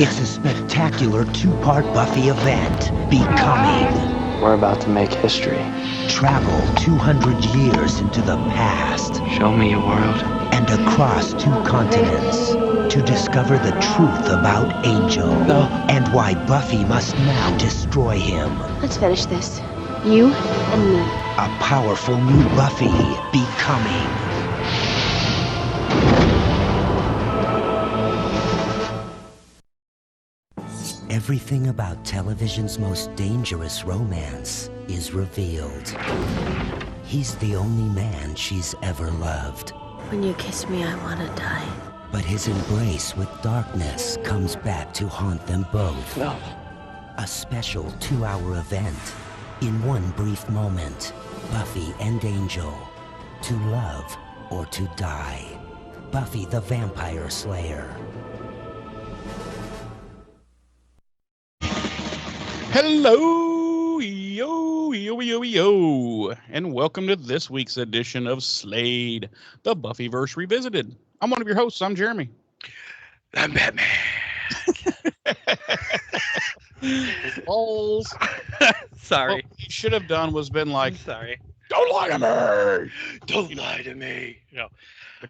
It's a spectacular two-part Buffy event, Becoming. We're about to make history. Travel 200 years into the past. Show me your world. And across 2 continents to discover the truth about Angel. No. And why Buffy must now destroy him. Let's finish this. You and me. A powerful new Buffy, Becoming. Everything about television's most dangerous romance is revealed. He's the only man she's ever loved. When you kiss me, I want to die. But his embrace with darkness comes back to haunt them both. No. A special 2-hour event. In one brief moment, Buffy and Angel. To love or to die. Buffy the Vampire Slayer. Hello, yo, and welcome to this week's edition of Slade, the Buffyverse Revisited. I'm one of your hosts. I'm Jeremy. I'm Batman. Balls. Sorry. What you should have done was been like, Sorry. don't lie to me. Don't lie to me. No.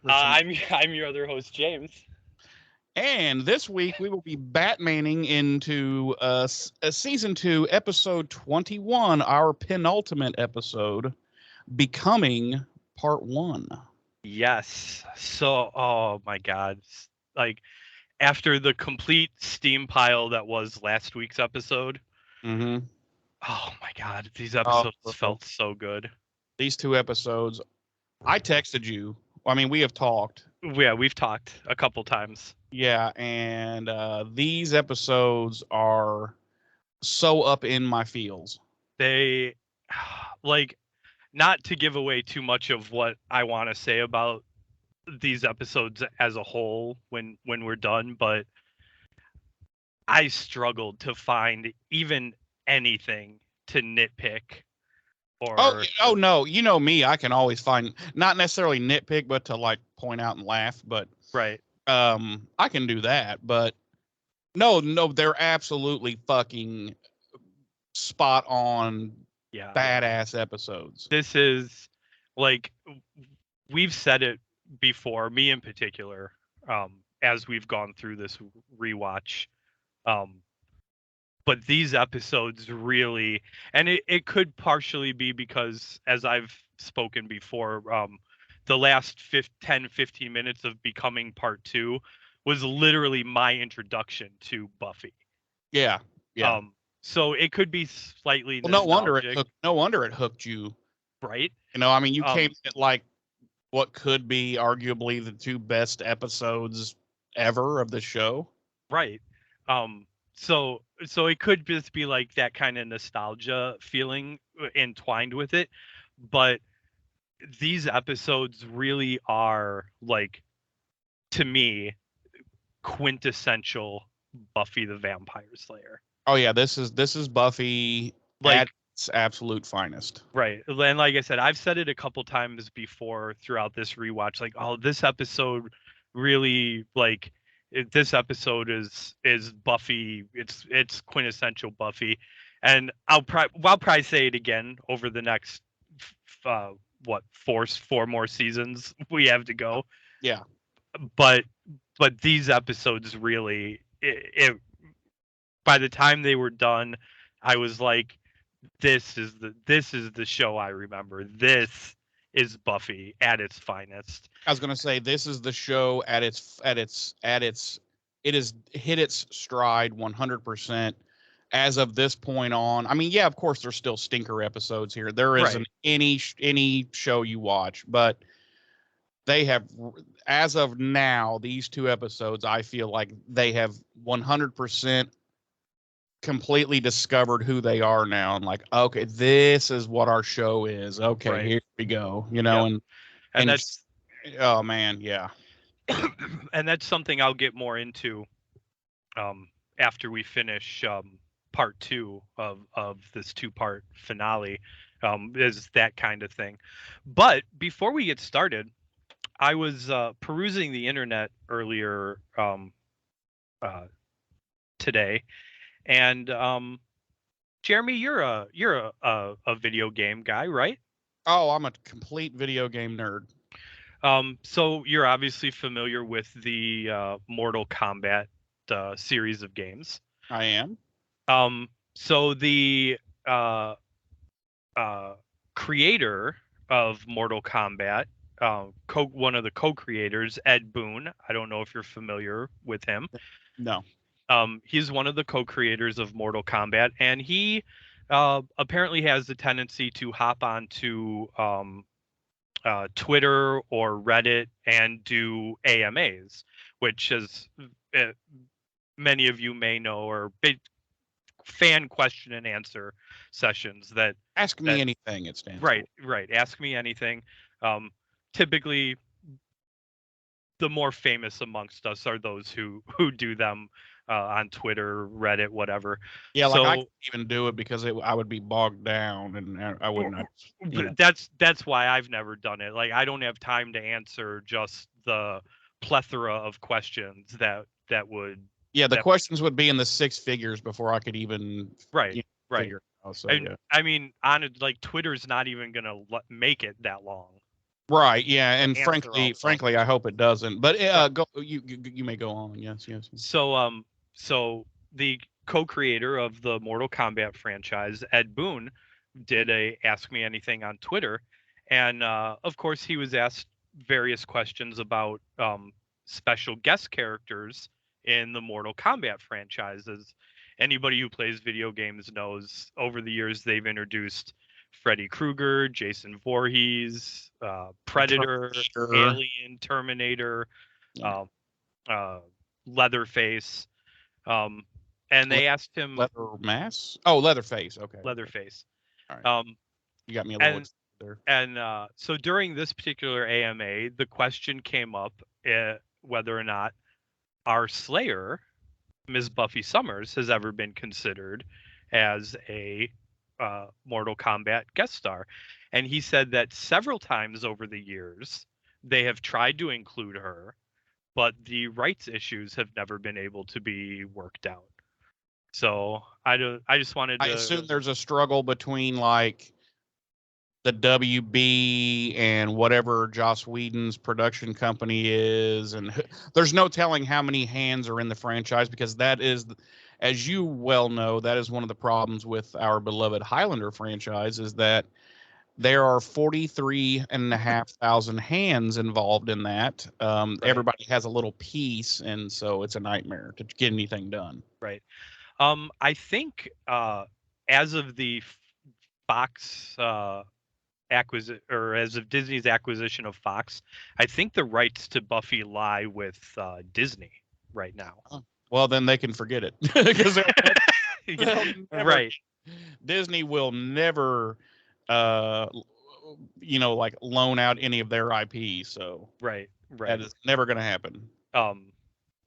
I'm your other host, James. And this week we will be Batmaning into season 2, episode 21, our penultimate episode, Becoming Part 1. Yes. So, oh my God. Like, after the complete steam pile that was last week's episode, Mm-hmm. oh my God, these episodes felt so good. These 2 episodes, I texted you. I mean, we have talked. Yeah, we've talked a couple times. Yeah, and these episodes are so up in my feels. They, like, not to give away too much of what I want to say about these episodes as a whole when we're done, but I struggled to find even anything to nitpick. Oh no, you know me, I can always find, not necessarily nitpick, but to like point out and laugh, but right. I can do that, but no, they're absolutely fucking spot on, badass episodes. This is, like, we've said it before, me in particular, as we've gone through this rewatch, but these episodes really, and it could partially be because, as I've spoken before, the last 10-15 minutes of Becoming Part 2 was literally my introduction to Buffy. Yeah. So it could be slightly nostalgic. No wonder it hooked you. Right. You know, I mean, you came at like what could be arguably the 2 best episodes ever of the show. Right. So it could just be like that kind of nostalgia feeling entwined with it, but these episodes really are, like, to me, quintessential Buffy the Vampire Slayer. Oh yeah, this is Buffy, like, at its absolute finest. Right. And like I said, I've said it a couple times before throughout this rewatch, like, oh, this episode really, like, this episode is Buffy. It's quintessential Buffy, and I'll probably say it again over the next 4 more seasons we have to go. Yeah, but these episodes really, it by the time they were done, I was like, this is the show I remember. This is Buffy at its finest. I was gonna say, this is the show it has hit its stride 100%. As of this point on, I mean, yeah, of course, there's still stinker episodes here. There isn't any show you watch, but they have, as of now, these 2 episodes, I feel like they have 100% completely discovered who they are now, and like, okay, this is what our show is. Okay, here we go. You know, and that's, oh man, yeah. And that's something I'll get more into after we finish part 2 of this 2-part finale, is that kind of thing. But before we get started, I was perusing the internet earlier today. And Jeremy, you're a video game guy, right? Oh, I'm a complete video game nerd. So you're obviously familiar with the Mortal Kombat series of games. I am. So the creator of Mortal Kombat, one of the co-creators, Ed Boon. I don't know if you're familiar with him. No. He's one of the co-creators of Mortal Kombat, and he apparently has the tendency to hop onto Twitter or Reddit and do AMAs, which is many of you may know are big fan question and answer sessions that Ask me anything. It stands right. Ask me anything. Typically, the more famous amongst us are those who do them on Twitter, Reddit, whatever. Yeah, like so, I couldn't even do it because I would be bogged down and I would not. That's why I've never done it. Like I don't have time to answer just the plethora of questions that would. Yeah, the questions would be in the six figures before I could even figure it out. So, and, I mean, like Twitter's not even gonna make it that long. Right. Yeah, and frankly, I hope it doesn't. But go. You may go on. Yes. So the co-creator of the Mortal Kombat franchise, Ed Boon, did a Ask Me Anything on Twitter, and of course he was asked various questions about special guest characters in the Mortal Kombat franchises. Anybody who plays video games knows over the years they've introduced Freddy Krueger, Jason Voorhees, Predator, Alien, Terminator, Leatherface. And they asked him Leatherface. Okay. Leatherface. All right. You got me a little there. And so during this particular AMA, the question came up whether or not our Slayer, Ms. Buffy Summers, has ever been considered as a Mortal Kombat guest star. And he said that several times over the years, they have tried to include her, but the rights issues have never been able to be worked out. So I just wanted to. I assume there's a struggle between like the WB and whatever Joss Whedon's production company is, and there's no telling how many hands are in the franchise, because that is, as you well know, that is one of the problems with our beloved Highlander franchise, is that there are 43,500 hands involved in that. Right. Everybody has a little piece, and so it's a nightmare to get anything done. Right. I think as of the Fox as of Disney's acquisition of Fox, I think the rights to Buffy lie with Disney right now. Well, then they can forget it, because right. Disney will never like loan out any of their IP, so right that is never going to happen.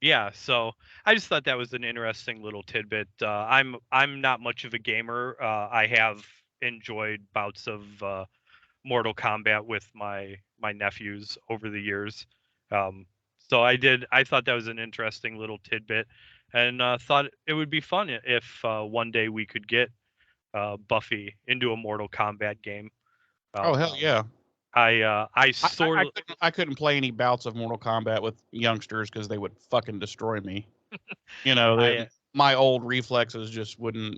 Yeah, so I just thought that was an interesting little tidbit. I'm not much of a gamer. I have enjoyed bouts of Mortal Kombat with my nephews over the years. So I thought that was an interesting little tidbit, and thought it would be fun if one day we could get Buffy into a Mortal Kombat game. Oh hell yeah! I couldn't play any bouts of Mortal Kombat with youngsters because they would fucking destroy me. My old reflexes just wouldn't.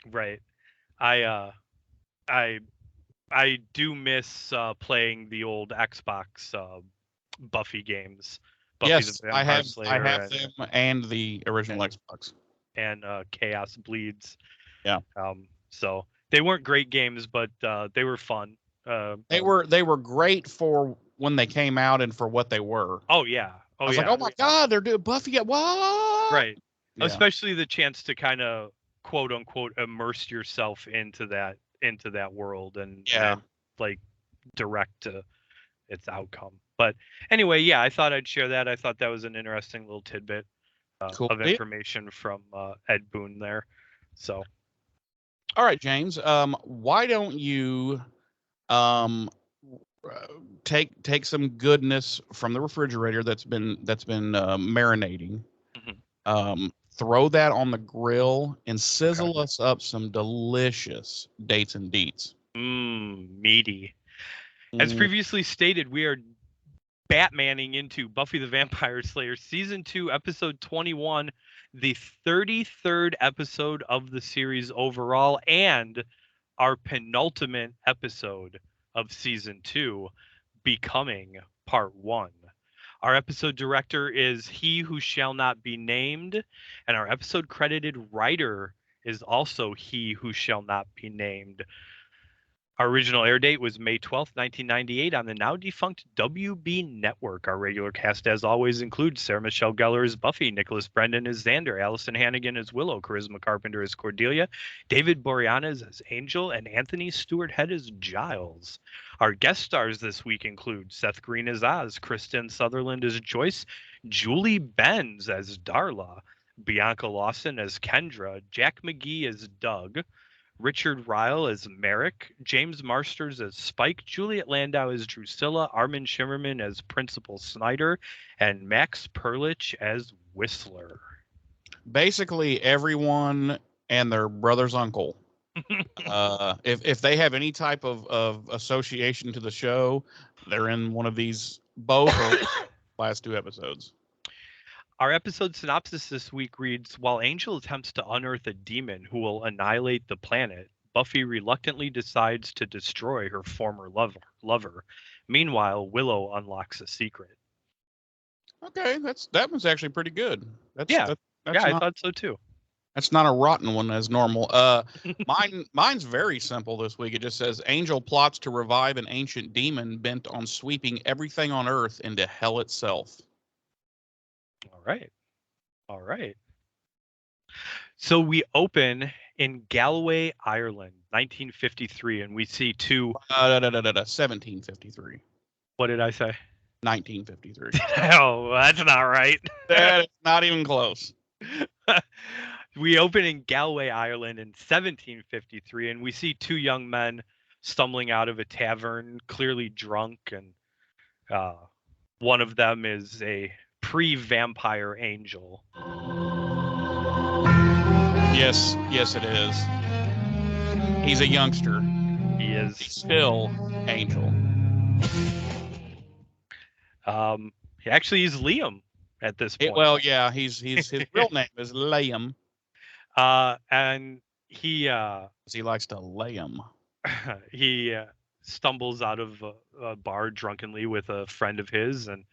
Right. I do miss playing the old Xbox Buffy games. Yes, I have them and the original Xbox. And Chaos Bleeds. Yeah. So they weren't great games, but they were fun. They were great for when they came out and for what they were. Oh yeah. I was like, oh my god, they're doing Buffy. What? Right. Yeah. Especially the chance to kind of quote unquote immerse yourself into that world and like direct to its outcome. But anyway, yeah, I thought I'd share that. I thought that was an interesting little tidbit of information from Ed Boon there. So, all right, James. Why don't you take some goodness from the refrigerator that's been marinating, throw that on the grill and sizzle us up some delicious dates and deets. Meaty. As Mm. previously stated, we are Batmaning into Buffy the Vampire Slayer Season 2, Episode 21, the 33rd episode of the series overall, and our penultimate episode of Season 2, Becoming Part 1. Our episode director is He Who Shall Not Be Named, and our episode credited writer is also He Who Shall Not Be Named. Our original air date was May 12th, 1998 on the now defunct WB network. Our regular cast, as always, includes Sarah Michelle Gellar as Buffy, Nicholas Brendan as Xander, Allison Hannigan as Willow, Charisma Carpenter as Cordelia, David Boreanaz as Angel, and Anthony Stewart Head as Giles. Our guest stars this week include Seth Green as Oz, Kristen Sutherland as Joyce, Julie Benz as Darla, Bianca Lawson as Kendra, Jack McGee as Doug, Richard Ryle as Merrick, James Marsters as Spike, Juliet Landau as Drusilla, Armin Shimmerman as Principal Snyder, and Max Perlich as Whistler. Basically, everyone and their brother's uncle. If they have any type of association to the show, they're in one of these, both or last two episodes. Our episode synopsis this week reads, while Angel attempts to unearth a demon who will annihilate the planet, Buffy reluctantly decides to destroy her former lover. Meanwhile, Willow unlocks a secret. Okay, that one's actually pretty good. That's I not, thought so too. that's not a rotten one as normal. Mine's very simple this week. It just says Angel plots to revive an ancient demon bent on sweeping everything on Earth into hell itself. All right. So we open in Galway, Ireland, 1953, and we see two. 1753. What did I say? 1953. Oh, that's not right. That is not even close. We open in Galway, Ireland in 1753, and we see two young men stumbling out of a tavern, clearly drunk, and one of them is a pre-vampire angel. Yes, it is. He's a youngster. He's still Angel. Actually, he's Liam at this point. Well, yeah, his real name is Liam. And he likes to lay him. He stumbles out of a bar drunkenly with a friend of his, and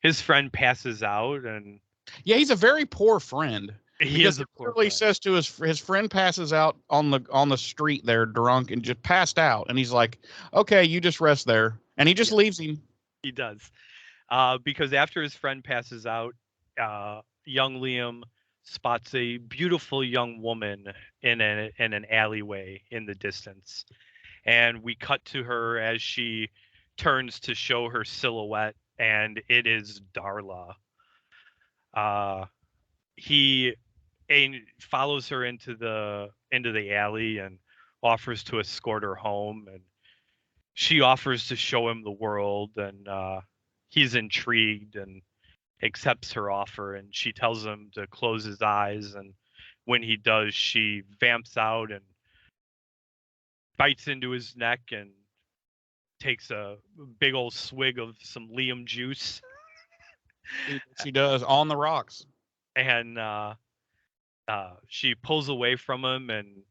his friend passes out. And yeah, he's a very poor friend. He is a poor friend. Says to his friend passes out on the street there drunk and just passed out, and he's like, okay, you just rest there, and he just leaves him. He does, because after his friend passes out, young Liam spots a beautiful young woman in an alleyway in the distance, and we cut to her as she turns to show her silhouette, and it is Darla. He follows her into the alley and offers to escort her home, and she offers to show him the world, and he's intrigued and accepts her offer, and she tells him to close his eyes, and when he does, she vamps out and bites into his neck and takes a big old swig of some Liam juice. She does, on the rocks. And she pulls away from him and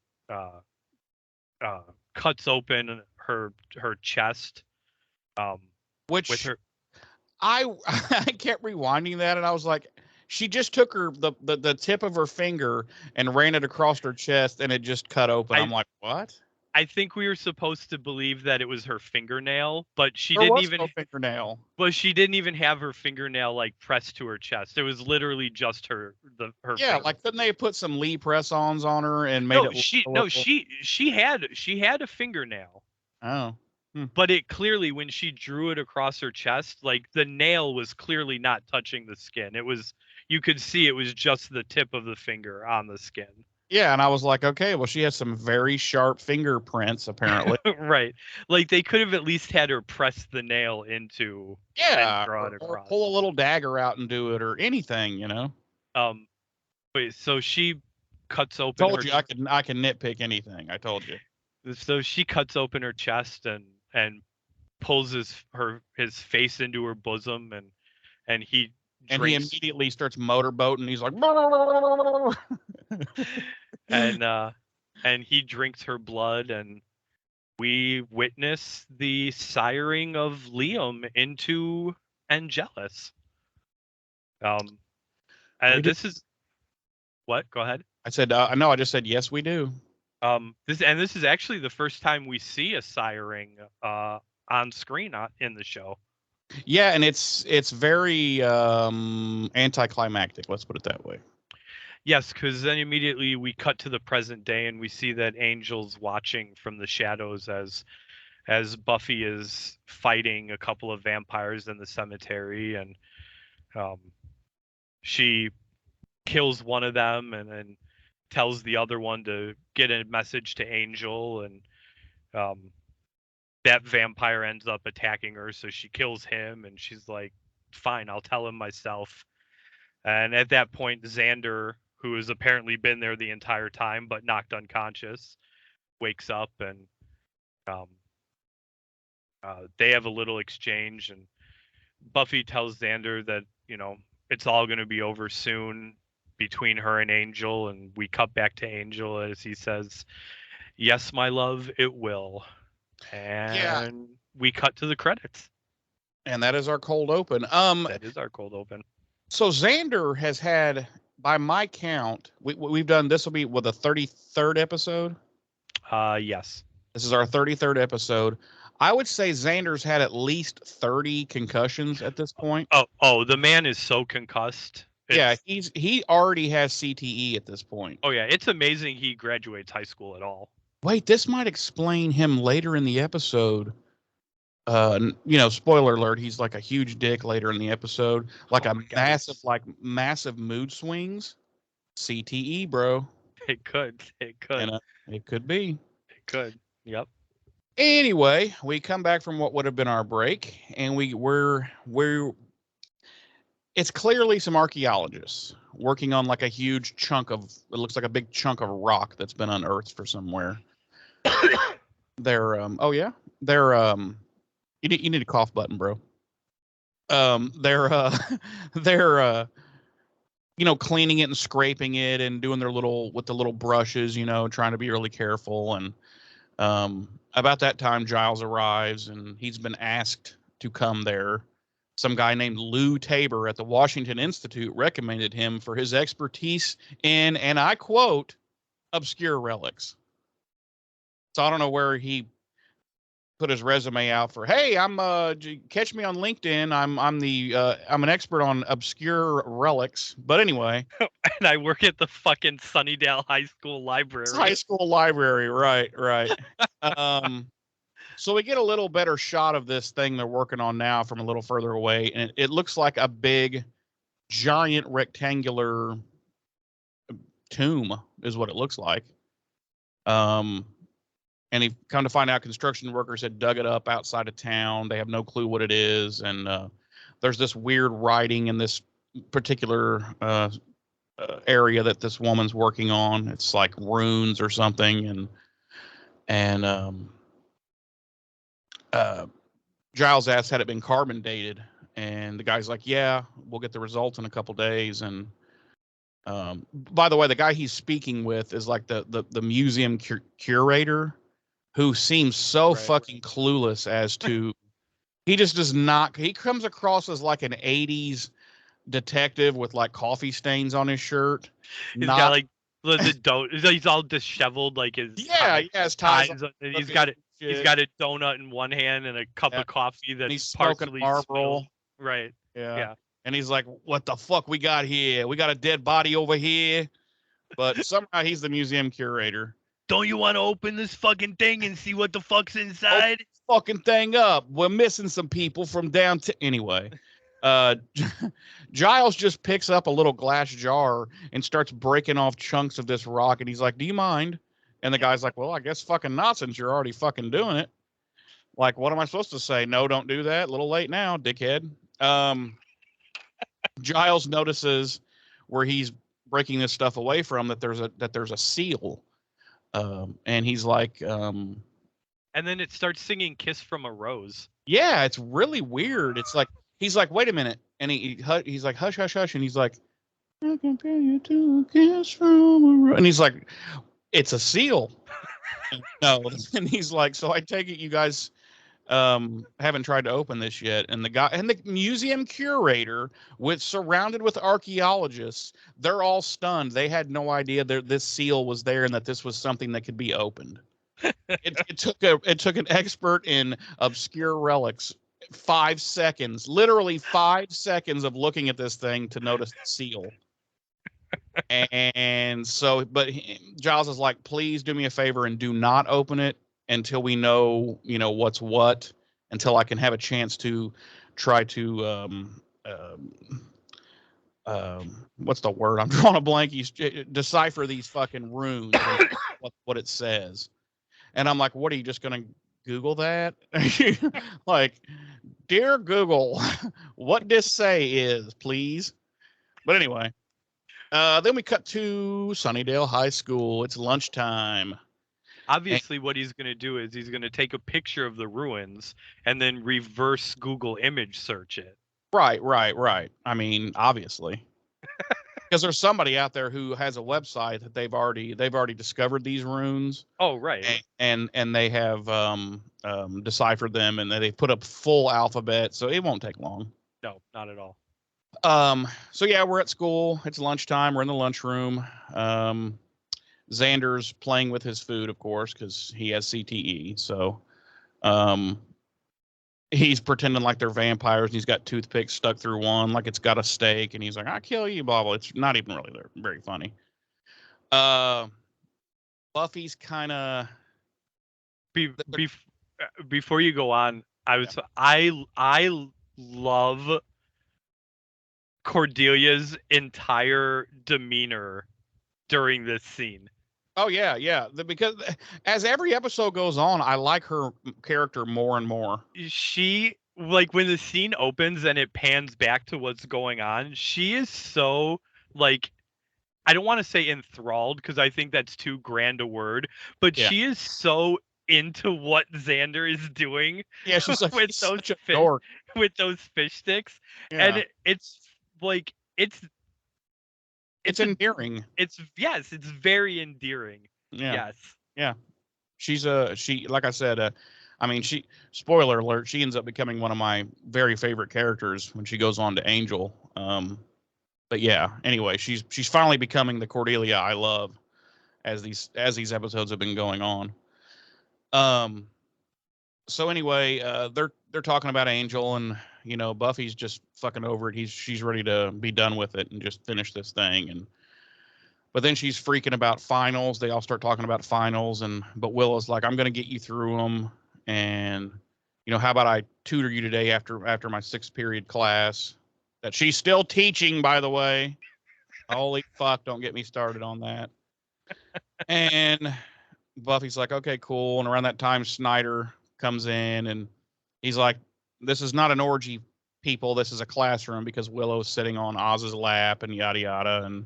cuts open her chest. Which with her, I kept rewinding that, and I was like, she just took the tip of her finger and ran it across her chest, and it just cut open. I'm like, what? I think we were supposed to believe that it was her fingernail, but she there didn't was even no fingernail. But she didn't even have her fingernail like pressed to her chest. It was literally just her. Yeah, finger. Like couldn't they have put some Lee press-ons on her and made she had a fingernail. Oh. But it clearly, when she drew it across her chest, like the nail was clearly not touching the skin. It was, you could see it was just the tip of the finger on the skin. Yeah, and I was like, okay, well, she has some very sharp fingerprints, apparently. Right. Like, they could have at least had her press the nail into... Yeah, or pull a little dagger out and do it, or anything, you know? But Wait, so she cuts open Told her you I can nitpick anything. I told you. so she cuts open her chest and pulls his face into her bosom and he And he drinks immediately starts motorboating. He's like, and he drinks her blood, and we witness the siring of Liam into Angelus. This is what? Go ahead. I said, no, I just said, yes, we do. This is actually the first time we see a siring on screen in the show. Yeah, and it's very anticlimactic. Let's put it that way. Yes, because then immediately we cut to the present day and we see that Angel's watching from the shadows as Buffy is fighting a couple of vampires in the cemetery, and she kills one of them and then tells the other one to get a message to Angel, and that vampire ends up attacking her, so she kills him, and she's like, fine, I'll tell him myself. And at that point, Xander, who has apparently been there the entire time but knocked unconscious, wakes up, and they have a little exchange, and Buffy tells Xander that, it's all going to be over soon between her and Angel, and we cut back to Angel as he says, yes, my love, it will. And we cut to the credits. And that is our cold open. That is our cold open. So Xander has had, by my count, we've done, this will be with the 33rd episode. Yes. This is our 33rd episode. I would say Xander's had at least 30 concussions at this point. Oh, the man is so concussed. He already has CTE at this point. Oh yeah, it's amazing he graduates high school at all. Wait, this might explain him later in the episode. Spoiler alert, he's like a huge dick later in the episode. Like massive mood swings. CTE, bro. It could. It could be. It could. Yep. Anyway, we come back from what would have been our break, and we're it's clearly some archaeologists working on like a huge chunk of, it looks like a big chunk of rock that's been unearthed for somewhere. They're you need a cough button, bro. They're cleaning it and scraping it and doing their with the little brushes, trying to be really careful. And about that time, Giles arrives, and he's been asked to come there. Some guy named Lou Tabor at the Washington Institute recommended him for his expertise in, and I quote, obscure relics. So I don't know where he put his resume out for. Hey, I'm catch me on LinkedIn. I'm an expert on obscure relics. But anyway, and I work at the fucking Sunnydale High School library. High school library, right. So we get a little better shot of this thing they're working on now from a little further away, and it looks like a big, giant rectangular tomb is what it looks like. And he come to find out construction workers had dug it up outside of town. They have no clue what it is, and there's this weird writing in this particular area that this woman's working on. It's like runes or something, and Giles asks had it been carbon dated, and the guy's like, yeah, we'll get the results in a couple days. And by the way, the guy he's speaking with is like the museum curator, who seems so fucking clueless as to, he just does not, he comes across as like an 80s detective with like coffee stains on his shirt. Got like he's all disheveled, like his his ties. He's got a donut in one hand and a cup of coffee that's he's smoking Marlboro. Right. Yeah. And he's like, what the fuck we got here? We got a dead body over here. But somehow he's the museum curator. Don't you want to open this fucking thing and see what the fuck's inside? Open this fucking thing up. We're missing some people from downtown. Anyway, Giles just picks up a little glass jar and starts breaking off chunks of this rock. And he's like, do you mind? And the guy's like, well, I guess fucking not, since you're already fucking doing it. Like, what am I supposed to say? No, don't do that. A little late now, dickhead. Giles notices where he's breaking this stuff away from, that there's a seal, and he's like, And then it starts singing "Kiss from a Rose." yeah, it's really weird. It's like he's like, wait a minute, and he's like, hush, hush, hush, and he's like, I compare you to a kiss from a rose, and he's like, it's a seal. No, and he's like, so I take it you guys haven't tried to open this yet. And the museum curator, surrounded with archaeologists, they're all stunned. They had no idea that this seal was there and that this was something that could be opened. It took an expert in obscure relics 5 seconds, literally 5 seconds of looking at this thing to notice the seal. And so, but Giles is like, please do me a favor and do not open it until we know, what's what, until I can have a chance to try to, what's the word? I'm drawing a blank. Decipher these fucking runes, and what it says. And I'm like, what, are you just going to Google that? Like, dear Google, what this say is, please. But anyway. Then we cut to Sunnydale High School. It's lunchtime. Obviously, what he's going to do is he's going to take a picture of the ruins and then reverse Google image search it. Right. I mean, obviously, because there's somebody out there who has a website that they've already discovered these runes. Oh, right. And they have deciphered them, and they put up full alphabet, so it won't take long. No, not at all. So yeah, we're at school. It's lunchtime. We're in the lunchroom. Xander's playing with his food, of course, because he has CTE. So, he's pretending like they're vampires, and he's got toothpicks stuck through one, like it's got a stake, and he's like, "I'll kill you," blah blah. It's not even really very funny. Buffy's kind of. Before you go on, I love Cordelia's entire demeanor during this scene. Oh yeah. Because as every episode goes on, I like her character more and more. She, like, when the scene opens and it pans back to what's going on, she is so, like, I don't want to say enthralled, because I think that's too grand a word, but Yeah. she is so into what Xander is doing. Yeah, she's like, with those fish sticks. Yeah. And it's like, it's endearing. It's very endearing. Yeah. Yes. Yeah. She, like I said, I mean, spoiler alert, she ends up becoming one of my very favorite characters when she goes on to Angel. But yeah, anyway, she's finally becoming the Cordelia I love as these episodes have been going on. So anyway, they're talking about Angel, and Buffy's just fucking over it. She's ready to be done with it and just finish this thing. But then she's freaking about finals. They all start talking about finals, but Willow's like, I'm gonna get you through them, and how about I tutor you today after my 6th period class that she's still teaching, by the way. Holy fuck! Don't get me started on that. And Buffy's like, okay, cool. And around that time, Snyder comes in, and he's like, this is not an orgy, people. This is a classroom, because Willow's sitting on Oz's lap and yada yada.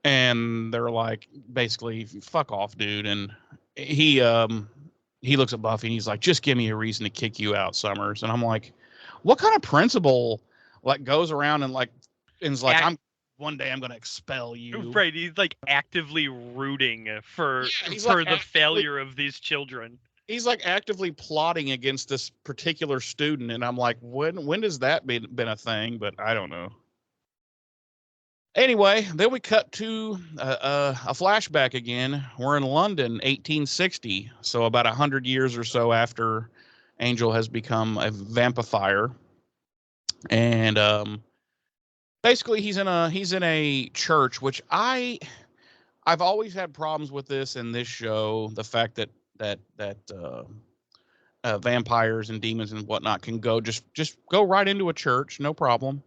And they're like, basically, fuck off, dude. And he looks at Buffy and he's like, just give me a reason to kick you out, Summers. And I'm like, what kind of principal goes around and is like, one day I'm going to expel you. Right. He's like actively rooting for the failure of these children. He's like actively plotting against this particular student. And I'm like, when has that been a thing? But I don't know. Anyway, then we cut to a flashback again. We're in London, 1860. So about 100 years or so after Angel has become a vampire. And basically he's in a church, which I've always had problems with this in this show. The fact that vampires and demons and whatnot can go just go right into a church, no problem.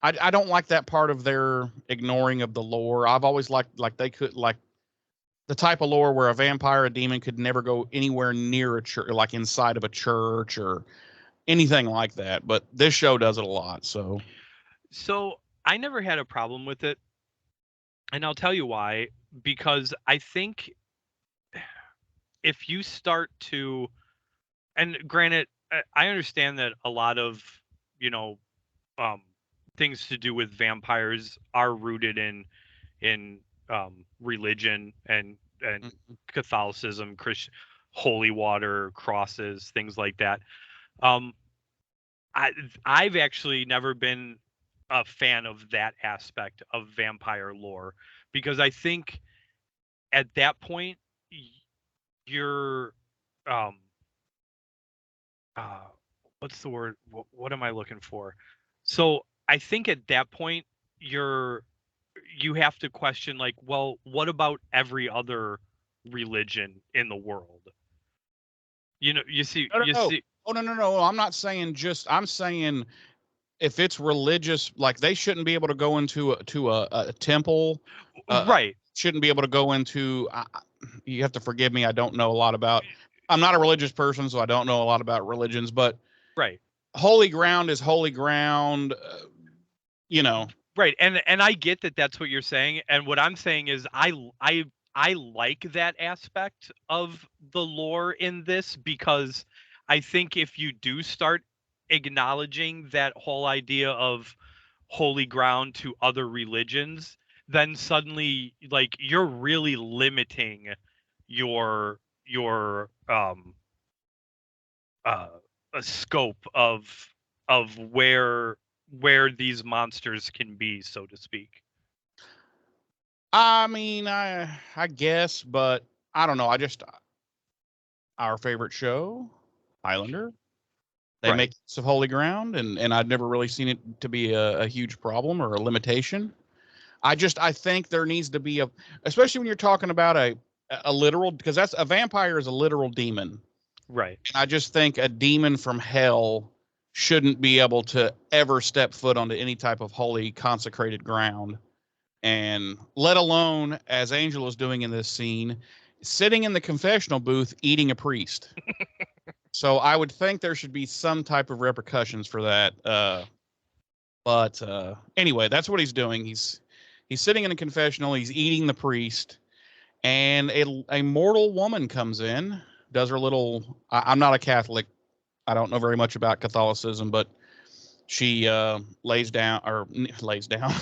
I don't like that part of their ignoring of the lore. I've always liked they could the type of lore where a vampire, a demon could never go anywhere near a church, like inside of a church or anything like that. But this show does it a lot. So I never had a problem with it. And I'll tell you why. Because I think if you start to, and granted, I understand that a lot of, you know, um, things to do with vampires are rooted in religion and Mhm. Catholicism, Christian, holy water, crosses, things like that. Um, I I've actually never been a fan of that aspect of vampire lore because I think at that point y- you're um uh what's the word, what am I looking for? So I think at that point you're you have to question, like, well, what about every other religion in the world? You know, No, no, you no. see Oh, no, no, no. I'm not saying I'm saying if it's religious, like they shouldn't be able to go into a temple. right. Shouldn't be able to go into. You have to forgive me. I don't know a lot about. I'm not a religious person, so I don't know a lot about religions. But Right. holy ground is holy ground. You know. Right. And I get that that's what you're saying, and what I'm saying is I like that aspect of the lore in this because I think if you do start acknowledging that whole idea of holy ground to other religions, then suddenly, like, you're really limiting your uh a scope of where these monsters can be, so to speak. I mean, I guess, but I don't know. I just our favorite show, Highlander. They Right. make use of holy ground, and I've never really seen it to be a huge problem or a limitation. I think there needs to be a, especially when you're talking about a literal, because that's a vampire is a literal demon. Right. And I just think a demon from hell shouldn't be able to ever step foot onto any type of holy consecrated ground, and let alone as Angel is doing in this scene, sitting in the confessional booth eating a priest. So I would think there should be some type of repercussions for that. But anyway, that's what he's doing. He's sitting in a confessional. He's eating the priest, and a mortal woman comes in, does her little. I'm not a Catholic. I don't know very much about Catholicism, but she lays down or lays down.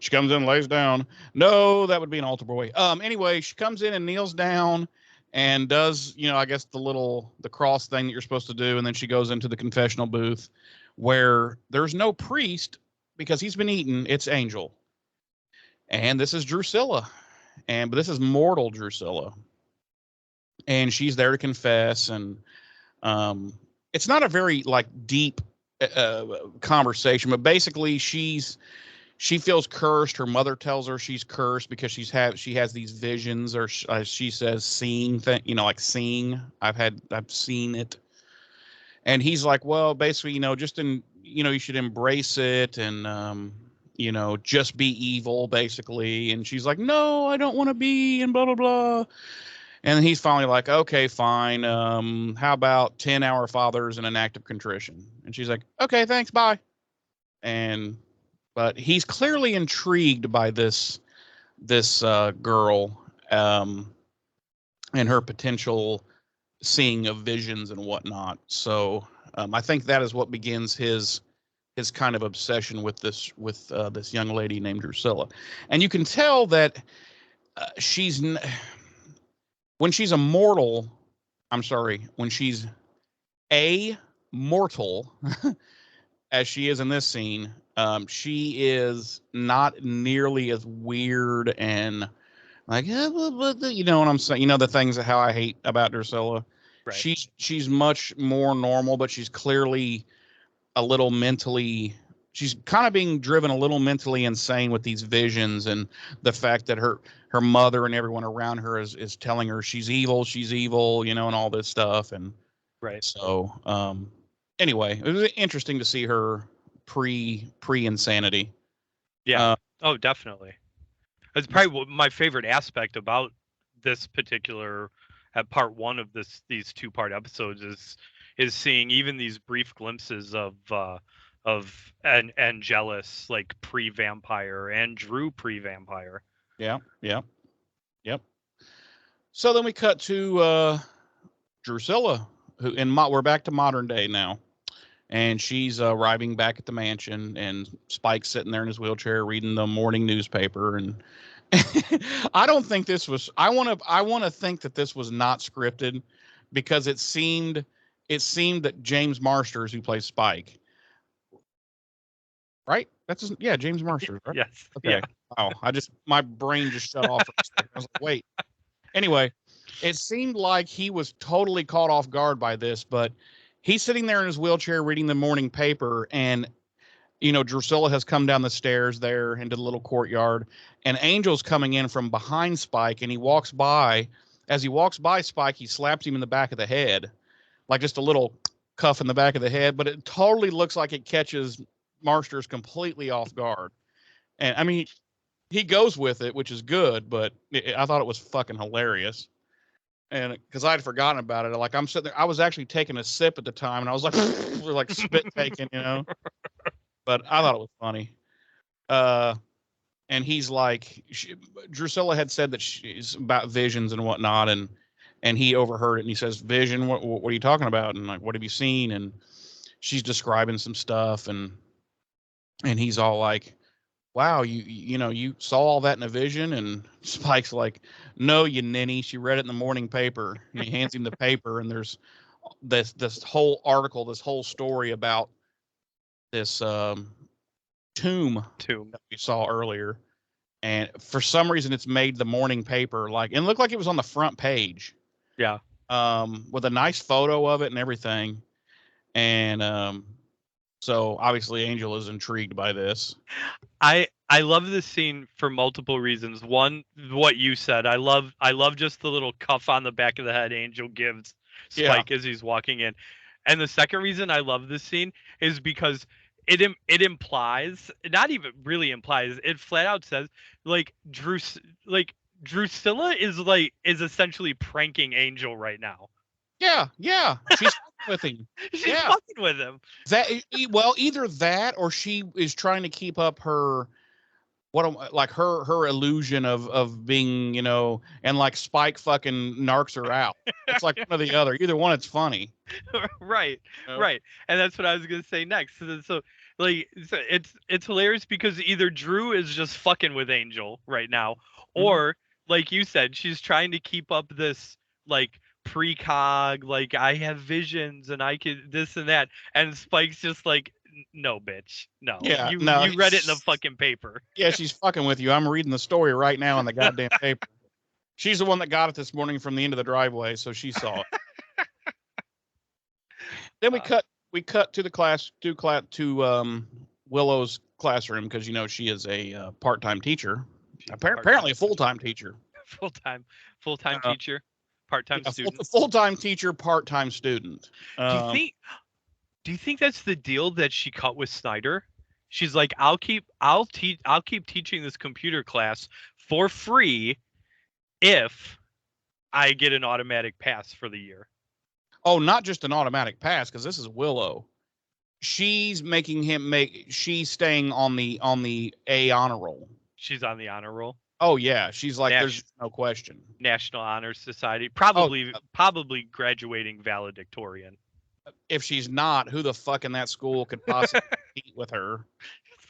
She comes in, lays down. No, that would be an altar boy. Anyway, she comes in and kneels down and does, I guess the cross thing that you're supposed to do, and then she goes into the confessional booth where there's no priest because he's been eaten. It's Angel, and this is Drusilla, but this is mortal Drusilla, and she's there to confess, and um, it's not a very like deep conversation, but basically she feels cursed. Her mother tells her she's cursed because she has these visions, or she says seeing thing, like seeing. I've seen it, and he's like, well, basically, just you should embrace it, and just be evil, basically. And she's like, no, I don't want to be, and blah blah blah. And then he's finally like, okay, fine. How about 10 Our Fathers and an act of contrition? And she's like, okay, thanks, bye. And but he's clearly intrigued by this girl, um, and her potential seeing of visions and whatnot. So I think that is what begins his kind of obsession with this young lady named Drusilla. And you can tell that she's when she's a mortal. I'm sorry, when she's a mortal, as she is in this scene, she is not nearly as weird and like, you know what I'm saying? You know the things that how I hate about Drusilla. Right. She's much more normal, but she's clearly a little mentally. She's kind of being driven a little mentally insane with these visions and the fact that her mother and everyone around her is telling her she's evil, and all this stuff. And Right. so, anyway, it was interesting to see her pre insanity. Yeah. Oh, definitely. That's probably my favorite aspect about this particular part one of these two-part episodes is seeing even these brief glimpses of Angelus, like pre-vampire, and Drew pre-vampire. Yeah. Yeah. Yep. So then we cut to Drusilla, we're back to modern day now, and she's arriving back at the mansion, and Spike's sitting there in his wheelchair reading the morning newspaper, and I don't think this was. I want to think that this was not scripted, because it seemed that James Marsters, who plays Spike, right? Yeah, James Marsters, right? Yes. Okay. Yeah. Wow. My brain just shut off for a second. I was like, wait. Anyway, it seemed like he was totally caught off guard by this, but he's sitting there in his wheelchair reading the morning paper, and Drusilla has come down the stairs there into the little courtyard, and Angel's coming in from behind Spike, and he walks by. As he walks by Spike, he slaps him in the back of the head, like just a little cuff in the back of the head, but it totally looks like it catches Marsters completely off guard. And I mean, he goes with it, which is good, but I thought it was fucking hilarious. And because I had forgotten about it, like I'm sitting there, I was actually taking a sip at the time, and I was like, like spit taking, But I thought it was funny. And he's like, Drusilla had said that she's about visions and whatnot, and he overheard it, and he says, "Vision? What are you talking about? And like, what have you seen?" And she's describing some stuff, and he's all like, "Wow, you saw all that in a vision?" And Spike's like, "No, you ninny. She read it in the morning paper." And he hands him the paper, and there's this whole article, this whole story about this tomb that we saw earlier. And for some reason, it's made the morning paper, like, it looked like it was on the front page. Yeah. With a nice photo of it and everything. And so obviously Angel is intrigued by this. I love this scene for multiple reasons. One, what you said. I love just the little cuff on the back of the head Angel gives Spike as he's walking in. And the second reason I love this scene is because it implies, not even really implies, it flat out says Drusilla is essentially pranking Angel right now. Yeah, she's fucking with him. She's fucking with him. Either that, or she is trying to keep up her her illusion of being, and like Spike fucking narcs her out. It's like one or the other. Either one, it's funny. Right. And that's what I was gonna say next. So it's hilarious because either Drew is just fucking with Angel right now, or like you said, she's trying to keep up this like precog, like I have visions and I could this and that, and Spike's just like, no, bitch, no. Yeah, you no, read it in the fucking paper. Yeah, she's fucking with you. I'm reading the story right now in the goddamn paper. She's the one that got it this morning from the end of the driveway, so she saw it. Then we cut to the class to Willow's classroom, because she is a part-time teacher. Apparently a full-time teacher. Full-time teacher, part-time student. Full-time teacher, part-time student. Do you think that's the deal that she cut with Snyder? She's like, I'll keep teaching this computer class for free if I get an automatic pass for the year. Oh, not just an automatic pass, because this is Willow. She's making him she's staying on the A honor roll. She's on the honor roll. Oh yeah, she's like, there's no question. National Honor Society, probably graduating valedictorian. If she's not, who the fuck in that school could possibly compete with her?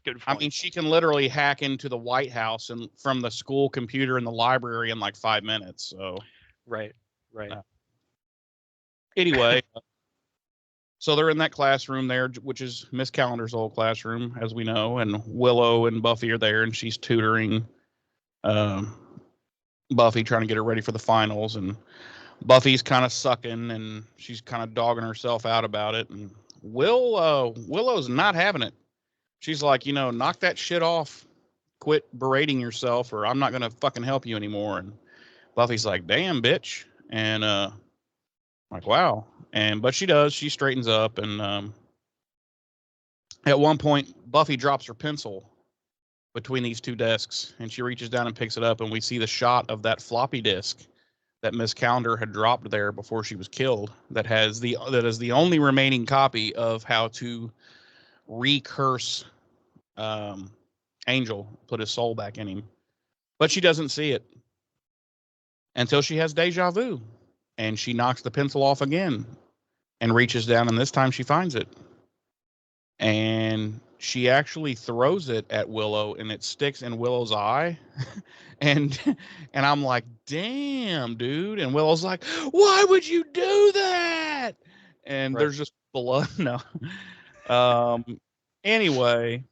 Good point. I mean, she can literally hack into the White House and from the school computer in the library in like 5 minutes. So right. Anyway, so they're in that classroom there, which is Miss Calendar's old classroom, as we know, and Willow and Buffy are there, and she's tutoring Buffy, trying to get her ready for the finals, and Buffy's kind of sucking, and she's kind of dogging herself out about it, and Willow's not having it. She's like, knock that shit off, quit berating yourself, or I'm not gonna fucking help you anymore. And Buffy's like, damn, bitch, and like, wow. But she does. She straightens up, and at one point, Buffy drops her pencil between these two desks, and she reaches down and picks it up, and we see the shot of that floppy disk that Miss Calendar had dropped there before she was killed. That is the only remaining copy of how to recurse Angel, put his soul back in him. but she doesn't see it until she has deja vu, and she knocks the pencil off again and reaches down, and this time she finds it. And she actually throws it at Willow, and it sticks in Willow's eye. and and I'm like, damn, dude. And Willow's like, why would you do that? And there's just blood. No. Anyway,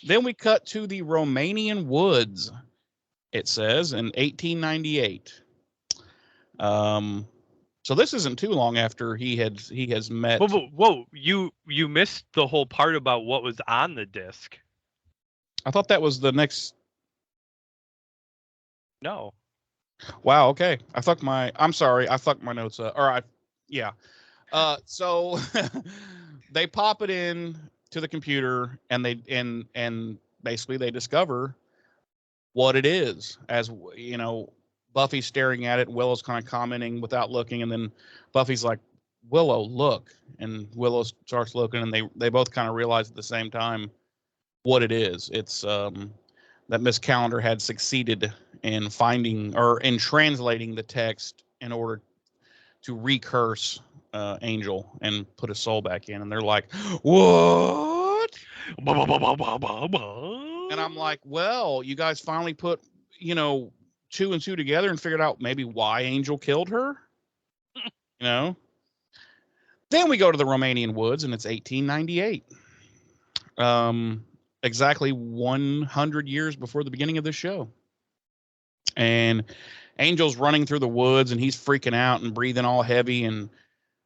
then we cut to the Romanian woods, it says, in 1898. So this isn't too long after he has met. Whoa! You missed the whole part about what was on the disc. I thought that was the next. No. Wow. Okay. I'm sorry. I fucked my notes up. Yeah. So they pop it in to the computer, and and basically they discover what it is. As you know, Buffy's staring at it. Willow's kind of commenting without looking, and then Buffy's like, "Willow, look!" And Willow starts looking, and they both kind of realize at the same time what it is. It's that Miss Calendar had succeeded in finding or in translating the text in order to recurse Angel and put his soul back in, and they're like, "What?" And I'm like, "Well, you guys finally put, two and two together and figured out maybe why Angel killed her, Then we go to the Romanian woods, and it's 1898. Exactly 100 years before the beginning of this show. And Angel's running through the woods, and he's freaking out and breathing all heavy, and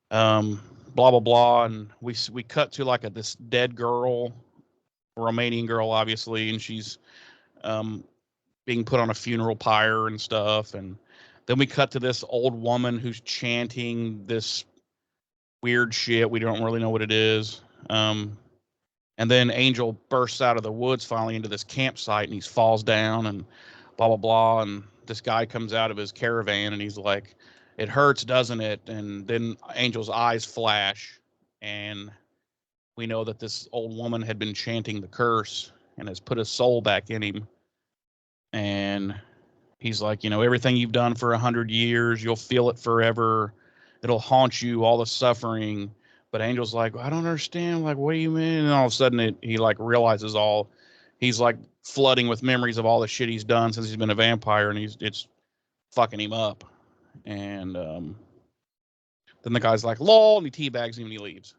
blah blah blah. And we cut to like this dead girl, Romanian girl, obviously, and she's being put on a funeral pyre and stuff. And then we cut to this old woman who's chanting this weird shit. We don't really know what it is. And then Angel bursts out of the woods finally into this campsite, and he falls down and blah, blah, blah. And this guy comes out of his caravan, and he's like, "It hurts, doesn't it?" And then Angel's eyes flash, and we know that this old woman had been chanting the curse and has put his soul back in him. And he's like, everything you've done for 100 years, you'll feel it forever. It'll haunt you, all the suffering. But Angel's like, I don't understand. Like, what do you mean? And all of a sudden he like realizes he's like flooding with memories of all the shit he's done since he's been a vampire, and it's fucking him up. And then the guy's like, lol, and he teabags him and he leaves.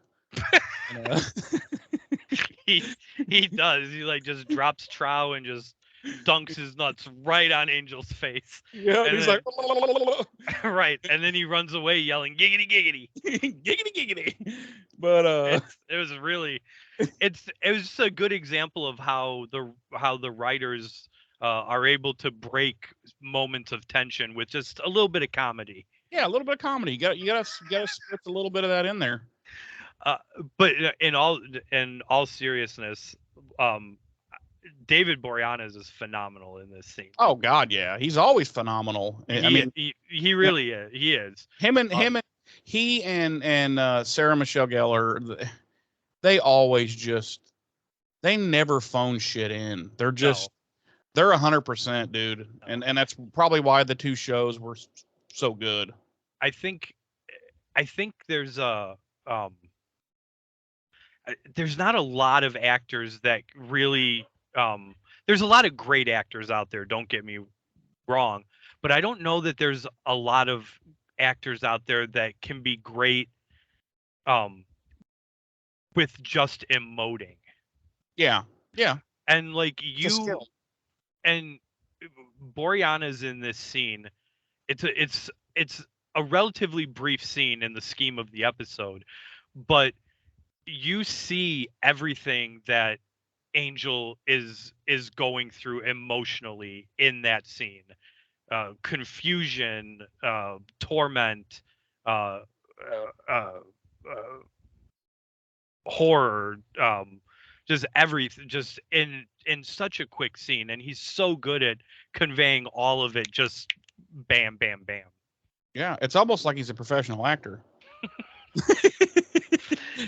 He does. He like just drops trow and just dunks his nuts right on Angel's face. Yeah, and he's then, like, right, and then he runs away yelling giggity giggity giggity giggity. But it was just a good example of how the writers are able to break moments of tension with just a little bit of comedy. Yeah, a little bit of comedy. You gotta split a little bit of that in there. But in all seriousness, David Boreanaz is phenomenal in this scene. Oh God, yeah, he's always phenomenal. He really is. He is. He and Sarah Michelle Gellar, they always they never phone shit in. They're 100%, dude, and that's probably why the two shows were so good. I think there's not a lot of actors that really there's a lot of great actors out there, don't get me wrong, but I don't know that there's a lot of actors out there that can be great with just emoting. Yeah And like and Boreanaz in this scene, it's a relatively brief scene in the scheme of the episode, but you see everything that Angel is going through emotionally in that scene. Confusion, torment, horror, just everything, just in such a quick scene, and he's so good at conveying all of it, just bam bam bam. Yeah, it's almost like he's a professional actor.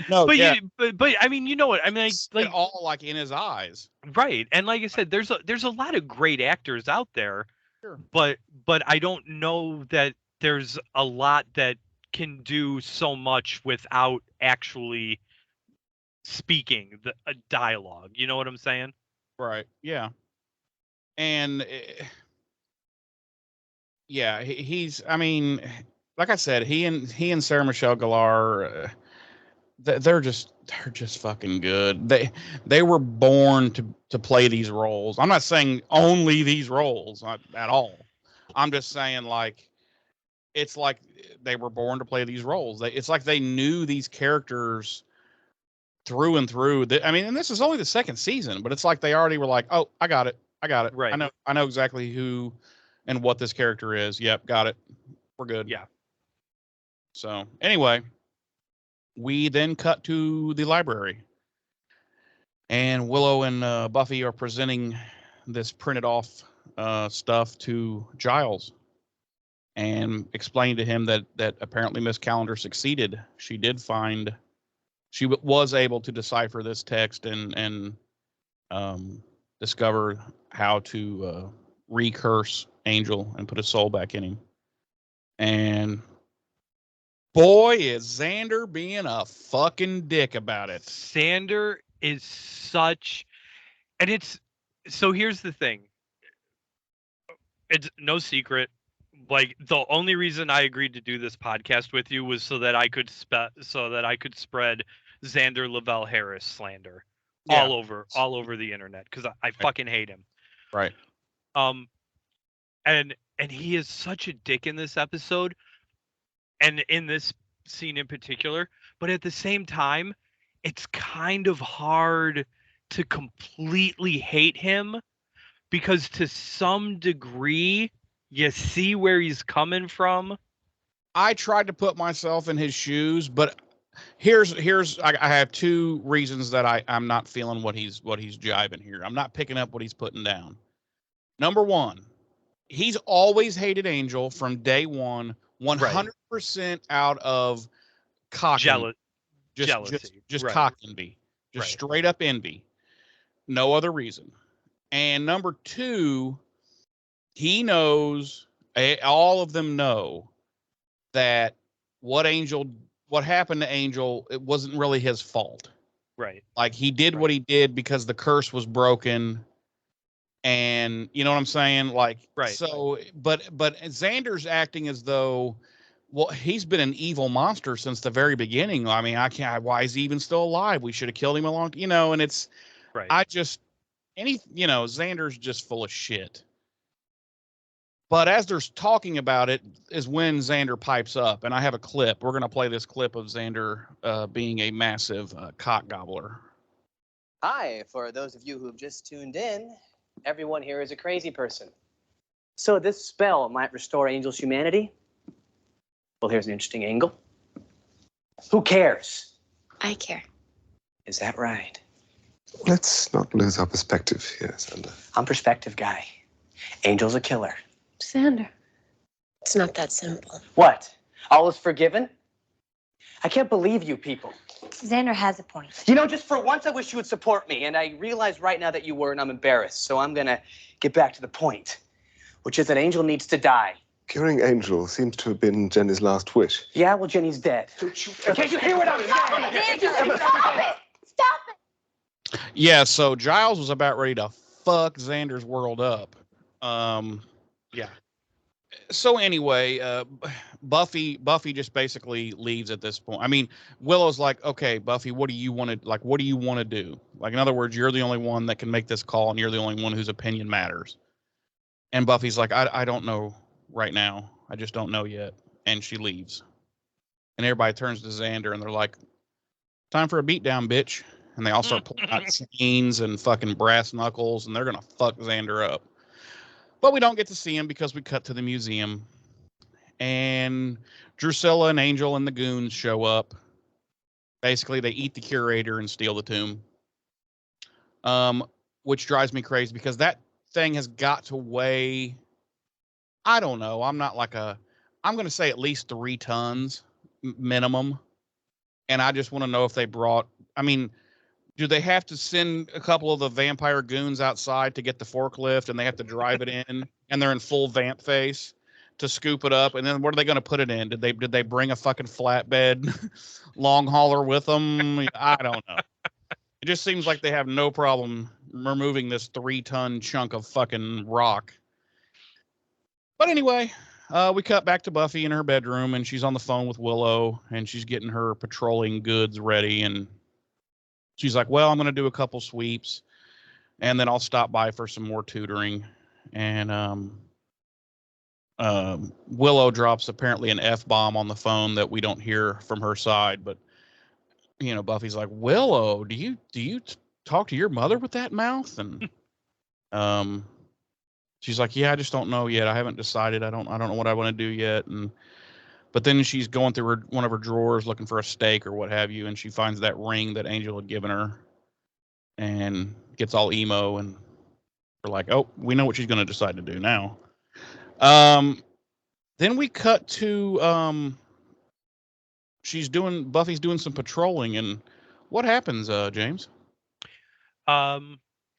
No, But yeah, but I mean, you know what I mean, like all like in his eyes. right. And like I said, there's a lot of great actors out there, Sure. but I don't know that there's a lot that can do so much without actually speaking the dialogue. You know what I'm saying? Right. Yeah. And yeah, he's. I mean, like I said, he and Sarah Michelle Gellar, they're just fucking good. They were born to play these roles. I'm not saying only these roles at all. I'm just saying like it's like they were born to play these roles. It's like they knew these characters through and through. I mean, and this is only the second season, but it's like they already were like, "Oh, I got it. I got it. Right. I know exactly who and what this character is. Yep, got it. We're good." Yeah. So, anyway, we then cut to the library. And Willow and Buffy are presenting this printed off stuff to Giles and explain to him that apparently Miss Calendar succeeded. She did find she was able to decipher this text and discover how to recurse Angel and put his soul back in him. And boy, is Xander being a fucking dick about it. Xander is such, and it's so. Here's the thing. It's no secret. Like the only reason I agreed to do this podcast with you was so that I could spread Xander Lavelle Harris slander all over the internet because I fucking hate him. Right. And he is such a dick in this episode, and in this scene in particular. But at the same time, it's kind of hard to completely hate him because to some degree you see where he's coming from. I tried to put myself in his shoes, but here's I have two reasons that I'm not feeling what he's jiving here. I'm not picking up what he's putting down. Number one, he's always hated Angel from day one, 100% out of cock Jealousy. just cock envy, just straight up envy, no other reason. And number two, he knows, all of them know that what happened to Angel, it wasn't really his fault. Right. Like he did what he did because the curse was broken. And you know what I'm saying? Like, so, but Xander's acting as though, well, he's been an evil monster since the very beginning. I mean, why is he even still alive? We should have killed him and it's, Xander's just full of shit. But as they're talking about it is when Xander pipes up, and I have a clip. We're going to play this clip of Xander being a massive cock gobbler. Hi, for those of you who've just tuned in, everyone here is a crazy person. So this spell might restore Angel's humanity? Well, here's an interesting angle. Who cares? I care. Is that right? Let's not lose our perspective here, Xander. I'm perspective guy. Angel's a killer. Xander. It's not that simple. What? All is forgiven? I can't believe you people. Xander has a point. You know, just for once I wish you would support me, and I realize right now that you were, and I'm embarrassed, so I'm gonna get back to the point, which is that Angel needs to die. Curing Angel seems to have been Jenny's last wish. Yeah, well, Jenny's dead. Can't you hear what I'm saying? Stop it! Stop it! Yeah, so Giles was about ready to fuck Xander's world up. Yeah. So anyway, Buffy just basically leaves at this point. I mean, Willow's like, okay, Buffy, what do you want to do? Like, in other words, you're the only one that can make this call, and you're the only one whose opinion matters. And Buffy's like, I don't know right now. I just don't know yet. And she leaves. And everybody turns to Xander, and they're like, time for a beatdown, bitch. And they all start pulling out chains and fucking brass knuckles, and they're going to fuck Xander up. But we don't get to see him because we cut to the museum. And Drusilla and Angel and the goons show up. Basically, they eat the curator and steal the tomb. Which drives me crazy because that thing has got to weigh, I don't know. I'm going to say at least 3 tons minimum. And I just want to know if they brought. I mean, do they have to send a couple of the vampire goons outside to get the forklift, and they have to drive it in, and they're in full vamp face to scoop it up, and then what are they going to put it in? Did they bring a fucking flatbed long hauler with them? I don't know. It just seems like they have no problem removing this 3-ton chunk of fucking rock. But anyway, we cut back to Buffy in her bedroom, and she's on the phone with Willow, and she's getting her patrolling goods ready, and she's like, well, I'm going to do a couple sweeps, and then I'll stop by for some more tutoring. And Willow drops apparently an F-bomb on the phone that we don't hear from her side, but Buffy's like, Willow, do you talk to your mother with that mouth? And she's like, yeah, I just don't know yet. I haven't decided. I don't know what I want to do yet. But then she's going through one of her drawers looking for a steak or what have you, and she finds that ring that Angel had given her, and gets all emo, and we're like, oh, we know what she's going to decide to do now. Then we cut to Buffy's doing some patrolling, and what happens, James?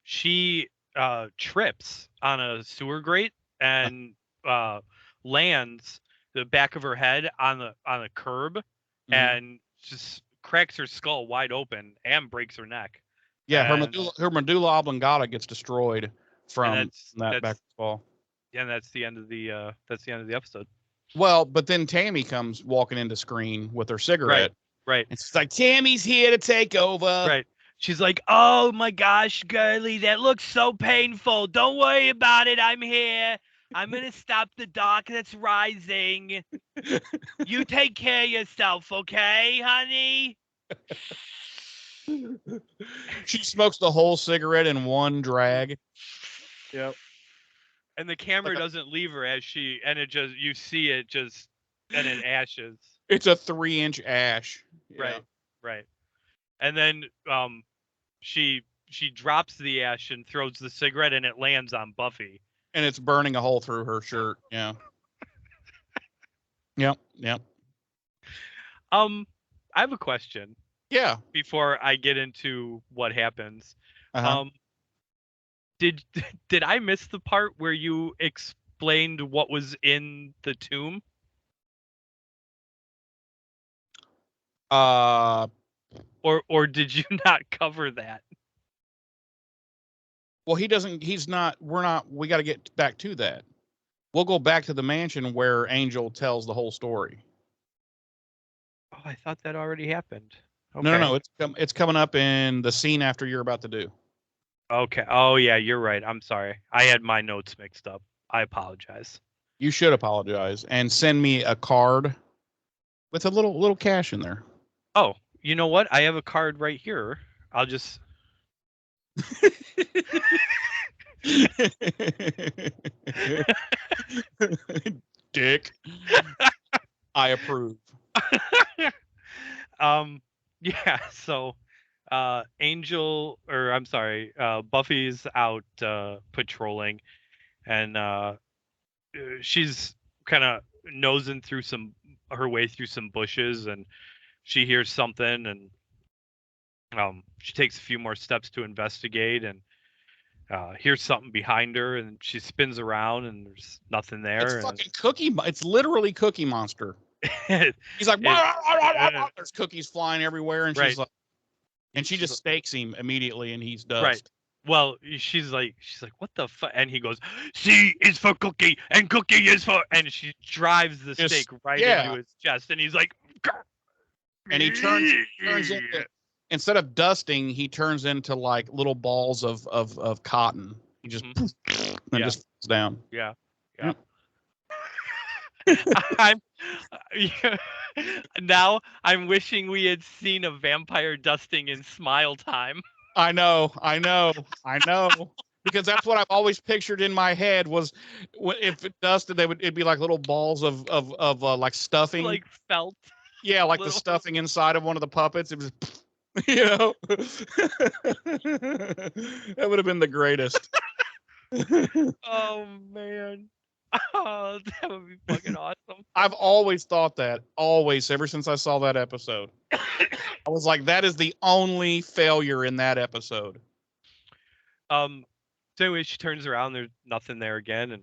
She trips on a sewer grate and lands the back of her head on a curb, and just cracks her skull wide open and breaks her neck. Yeah, her medulla oblongata gets destroyed from that back fall. Yeah, and that's the end of the episode. Well, but then Tammy comes walking into screen with her cigarette. Right. And she's like, Tammy's here to take over. Right. She's like, oh my gosh, girlie, that looks so painful. Don't worry about it. I'm here. I'm going to stop the dark that's rising. You take care of yourself, okay, honey? She smokes the whole cigarette in one drag. Yep. And the camera doesn't leave her you see it just, and it ashes. It's a 3-inch ash. Right. And then she drops the ash and throws the cigarette, and it lands on Buffy. And it's burning a hole through her shirt. Yeah. Yep. I have a question. Yeah. Before I get into what happens. Uh-huh. Did I miss the part where you explained what was in the tomb? Or did you not cover that? Well, we got to get back to that. We'll go back to the mansion where Angel tells the whole story. Oh, I thought that already happened. Okay. No. It's coming up in the scene after you're about to do. Okay. Oh, yeah, you're right. I'm sorry. I had my notes mixed up. I apologize. You should apologize and send me a card with a little cash in there. Oh, you know what? I have a card right here. I'll just... Dick. I approve. Yeah, so Buffy's out patrolling, and she's kind of nosing through her way through some bushes, and she hears something, and she takes a few more steps to investigate, and hears something behind her, and she spins around, and there's nothing there. It's literally Cookie Monster. He's like, there's cookies flying everywhere, and she's like, and she just stakes him immediately, and he's dust. Right. Well, she's like, what the fuck? And he goes, C is for cookie, and cookie is for, and she drives the stake right into his chest, and he's like, and he turns into, instead of dusting, he turns into like little balls of cotton. He just just falls down. Yeah. Now I'm wishing we had seen a vampire dusting in Smile Time. I know. Because that's what I've always pictured in my head was if it dusted, it'd be like little balls of like stuffing, like felt. Yeah, like the stuffing inside of one of the puppets. It was, that would have been the greatest. Oh man. Oh, that would be fucking awesome. I've always thought that. Always, ever since I saw that episode. I was like, that is the only failure in that episode. So anyway, she turns around, there's nothing there again, and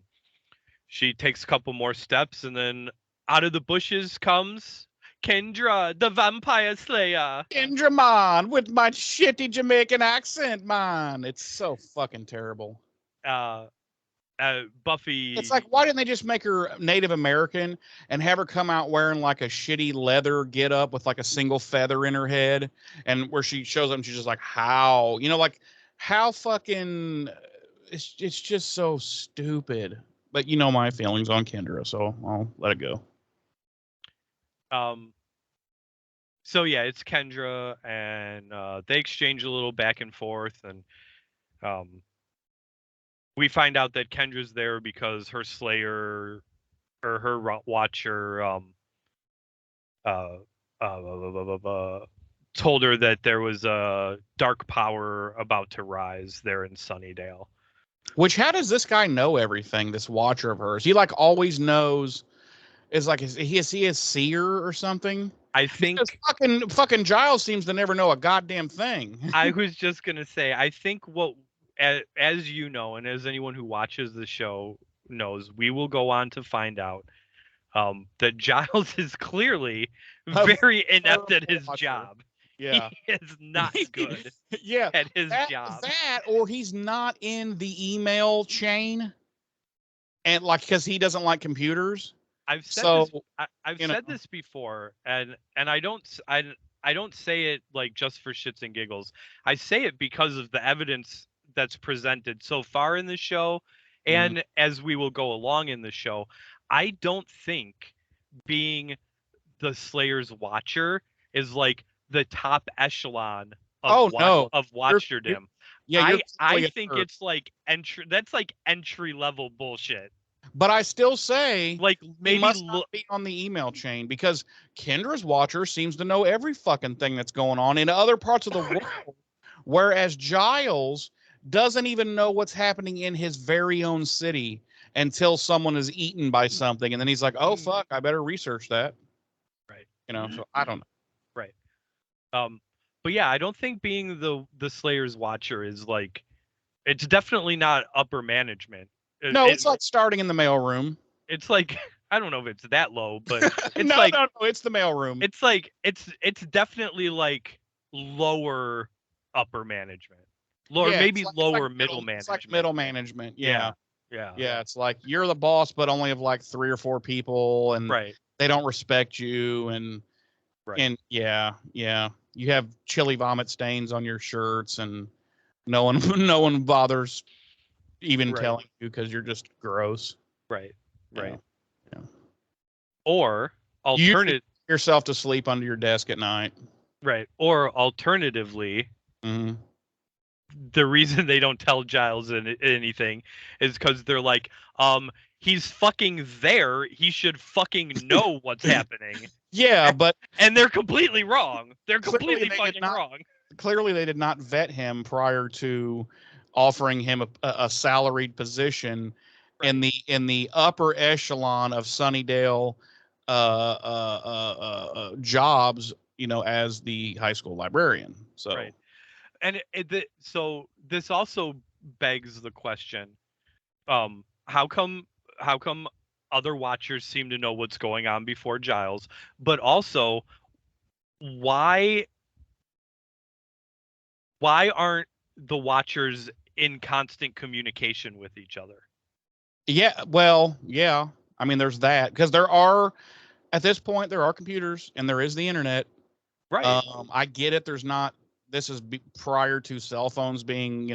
she takes a couple more steps, and then out of the bushes comes Kendra, the vampire slayer. Kendra, man, with my shitty Jamaican accent, man. It's so fucking terrible. Buffy. It's like, why didn't they just make her Native American and have her come out wearing like a shitty leather get up with like a single feather in her head, and where she shows up and she's just like, how, like how fucking, it's just so stupid. But you know my feelings on Kendra, so I'll let it go. So yeah, it's Kendra, and they exchange a little back and forth, and we find out that Kendra's there because her Slayer or her Watcher told her that there was a dark power about to rise there in Sunnydale. Which, how does this guy know everything? This Watcher of hers, he like always knows. Is like, is he a seer or something? I think fucking Giles seems to never know a goddamn thing. I was just gonna say, I think as you know, and as anyone who watches the show knows, we will go on to find out that Giles is clearly very inept at his job. Yeah, he is not good. Yeah, at his job. That, or he's not in the email chain, and like because he doesn't like computers. I've said this before, and I don't say it like just for shits and giggles. I say it because of the evidence that's presented so far in the show, and as we will go along in the show. I don't think being the Slayer's Watcher is like the top echelon of watcherdom. I think it's like entry level bullshit. But I still say, like, maybe he must not be on the email chain, because Kendra's Watcher seems to know every fucking thing that's going on in other parts of the world, whereas Giles doesn't even know what's happening in his very own city until someone is eaten by something, and then he's like, "Oh fuck, I better research that." Right. So I don't know. Right. But yeah, I don't think being the Slayer's Watcher is like, it's definitely not upper management. No, it's like starting in the mailroom. It's like, I don't know if it's that low, but it's no, it's the mailroom. It's like it's definitely like lower upper management, maybe lower middle management. It's like middle management. Yeah. Yeah. It's like you're the boss, but only of like 3 or 4 people, and they don't respect you, and you have chili vomit stains on your shirts, and no one bothers even telling you because you're just gross. Right. Yeah. Or alternative, yourself to sleep under your desk at night. Right. Or alternatively, the reason they don't tell Giles anything is because they're like, he's fucking there. He should fucking know what's happening. Yeah, but and they're completely wrong. They're completely fucking wrong. Clearly, they did not vet him prior to offering him a salaried position in the upper echelon of Sunnydale jobs, as the high school librarian. So and so this also begs the question, how come other Watchers seem to know what's going on before Giles, but also why aren't the Watchers in constant communication with each other? Yeah, well, yeah. I mean, there's that, because at this point there are computers and there is the internet. Right. I get it. This is prior to cell phones being,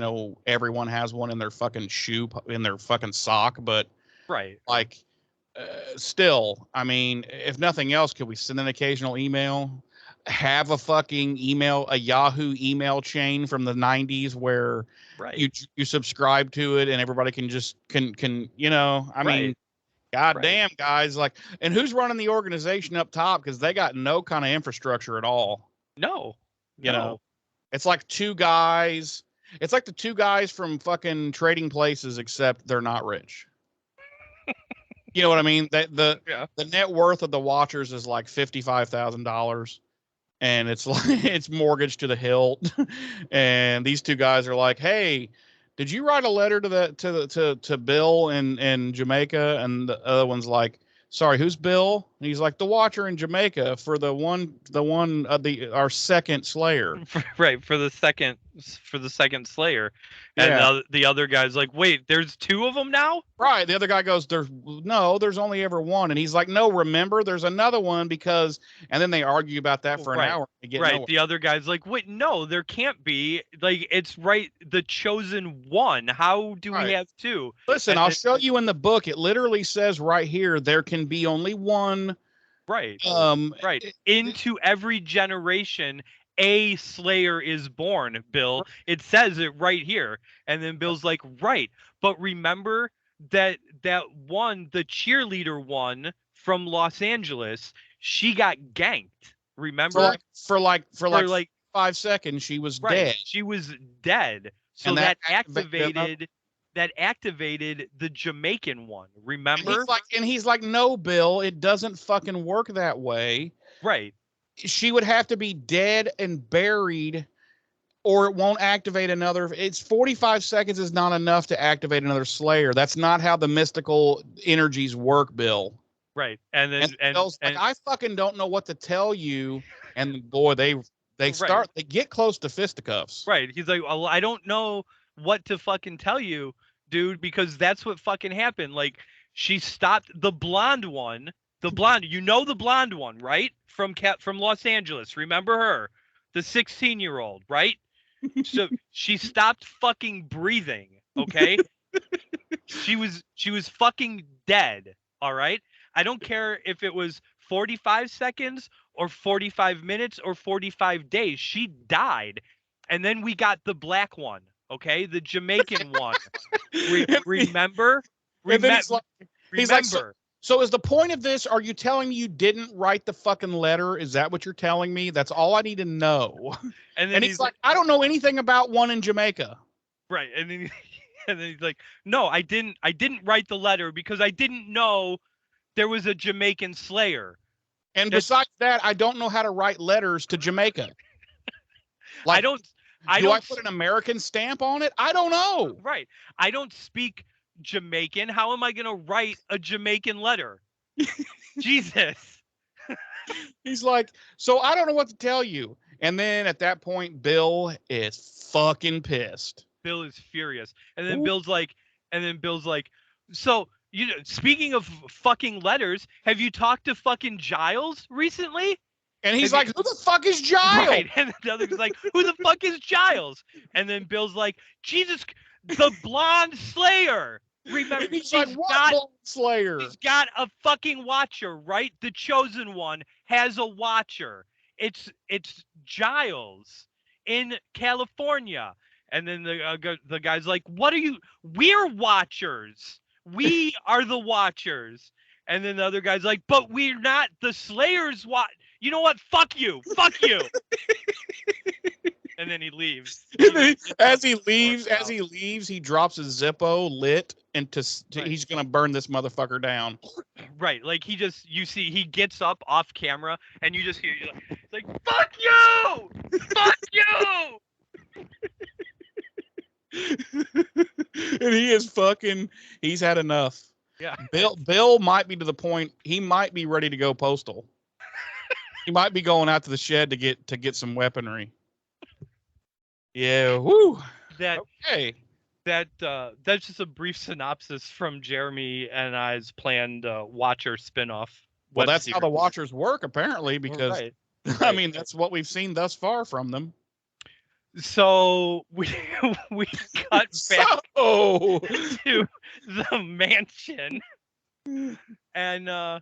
everyone has one in their fucking in their fucking sock, but like, still, I mean, if nothing else, could we send an occasional email? Have a fucking a Yahoo email chain from the 90s where you subscribe to it and everybody can I mean, goddamn, guys, like, and who's running the organization up top? Because they got no kind of infrastructure at all. No. It's like 2 guys. It's like the 2 guys from fucking Trading Places, except they're not rich. You know what I mean? That Yeah. the net worth of the Watchers is like $55,000, and it's like it's mortgaged to the hilt. And these two guys are like, "Hey, did you write a letter to Bill in Jamaica?" And the other one's like, "Sorry, who's Bill?" And he's like, "The Watcher in Jamaica for the one our second Slayer." Right, for the second Slayer. And Yeah. the other guy's like, "Wait, there's two of them now?" Right. The other guy goes, there's only ever one. And he's like, no, remember, there's another one because, and then they argue about that for an Right. hour. And they get Right. nowhere. The other guy's like, "Wait, no, there can't be. Like, it's right, the chosen one. How do we Right. have two?" Listen, And I'll then- show you in the book. It literally says right here, there can be only one. Right. Right. It- Into every generation, a Slayer is born, Bill. It says it right here. And then Bill's like, "Right. But remember that one, the cheerleader one from Los Angeles, she got ganked. Remember? for like For 5 seconds, she was right. dead. She was dead. So And that activated activated the Jamaican one. And Remember? he's like, no, Bill, it doesn't fucking work that way. Right. She would have to be dead and buried, or it won't activate another. It's 45 seconds is not enough to activate another Slayer. That's not how the mystical energies work, Bill. Right. And then Bill's like, I fucking don't know what to tell you. And boy, they get close to fisticuffs. right. He's like, "Well, I don't know what to fucking tell you, dude, because that's what fucking happened. Like, she stopped the blonde one, the blonde one, right? From Los Angeles. Remember her? The 16-year-old, right? So she stopped fucking breathing, okay? She was fucking dead, all right? I don't care if it was 45 seconds or 45 minutes or 45 days. She died. And then we got the black one, okay? The Jamaican one. Remember? And then he's like, remember. So is the point of this, are you telling me you didn't write the fucking letter? Is that what you're telling me? That's all I need to know. And then And he's like, I don't know anything about one in Jamaica. right. And then he's like, "No, I didn't write the letter because I didn't know there was a Jamaican Slayer. And besides that, I don't know how to write letters to Jamaica. Like, do I put an American stamp on it? I don't know. Right. I don't speak Jamaican. How am I going to write a Jamaican letter?" Jesus. He's like, so I don't know what to tell you. And then at that point, Bill is fucking pissed. Bill is furious. And then Bill's like, "So, speaking of fucking letters, have you talked to fucking Giles recently?" And he's like, who the fuck is Giles? Right. And the other's like, "Who the fuck is Giles?" And then Bill's like, "Jesus, the blonde Slayer. Remember, and he's like, what blonde Slayer? He's got a fucking watcher, right? The chosen one has a watcher. It's Giles in California." And then the guy's like, "What are you? We're watchers. We are the watchers." And then the other guy's like, "But we're not the Slayers. You know what? Fuck you. Fuck you." And then he leaves. As he leaves, he drops his Zippo lit he's gonna burn this motherfucker down. Right, like you see he gets up off camera and you just hear like, "Fuck you! Fuck you!" And he's had enough. Yeah. Bill might be to the point, he might be ready to go postal. He might be going out to the shed to get some weaponry. Yeah, whoo. Okay. That's just a brief synopsis from Jeremy and I's planned Watcher spinoff. Well, that's how the Watchers work, apparently, because right. I mean that's what we've seen thus far from them. So we cut back to the mansion, and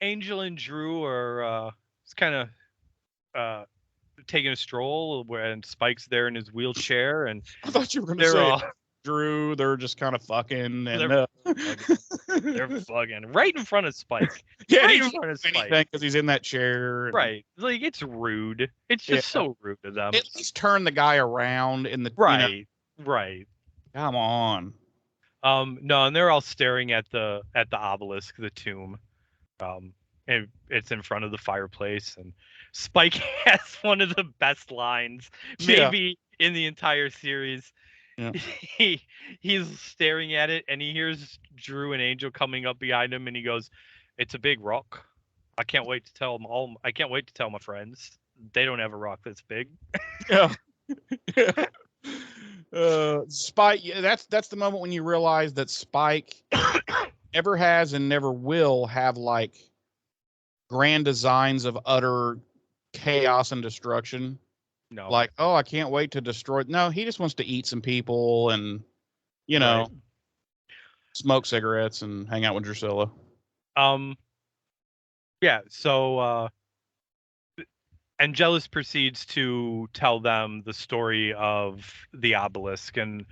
Angel and Drew are kind of taking a stroll, and Spike's there in his wheelchair, and I thought you were going to say Drew. They're just kind of fucking, and they're fucking right in front of Spike. Yeah, right in front of Spike because he's in that chair. Right, like it's rude. It's just so rude to them. At least turn the guy around in the right. Come on. No, and they're all staring at the obelisk, the tomb. And it's in front of the fireplace, and Spike has one of the best lines Yeah. maybe in the entire series. Yeah. He's staring at it, and he hears Drew and Angel coming up behind him, and he goes, "It's a big rock. I can't wait to tell them all. I can't wait to tell my friends. They don't have a rock that's big." Yeah. Spike. Yeah, that's the moment when you realize that Spike never has and never will have like grand designs of utter chaos and destruction. No, Like, oh, I can't wait to destroy. No, he just wants to eat some people and, you know, Right. smoke cigarettes and hang out with Drusilla. Yeah. So Angelus proceeds to tell them the story of the obelisk, and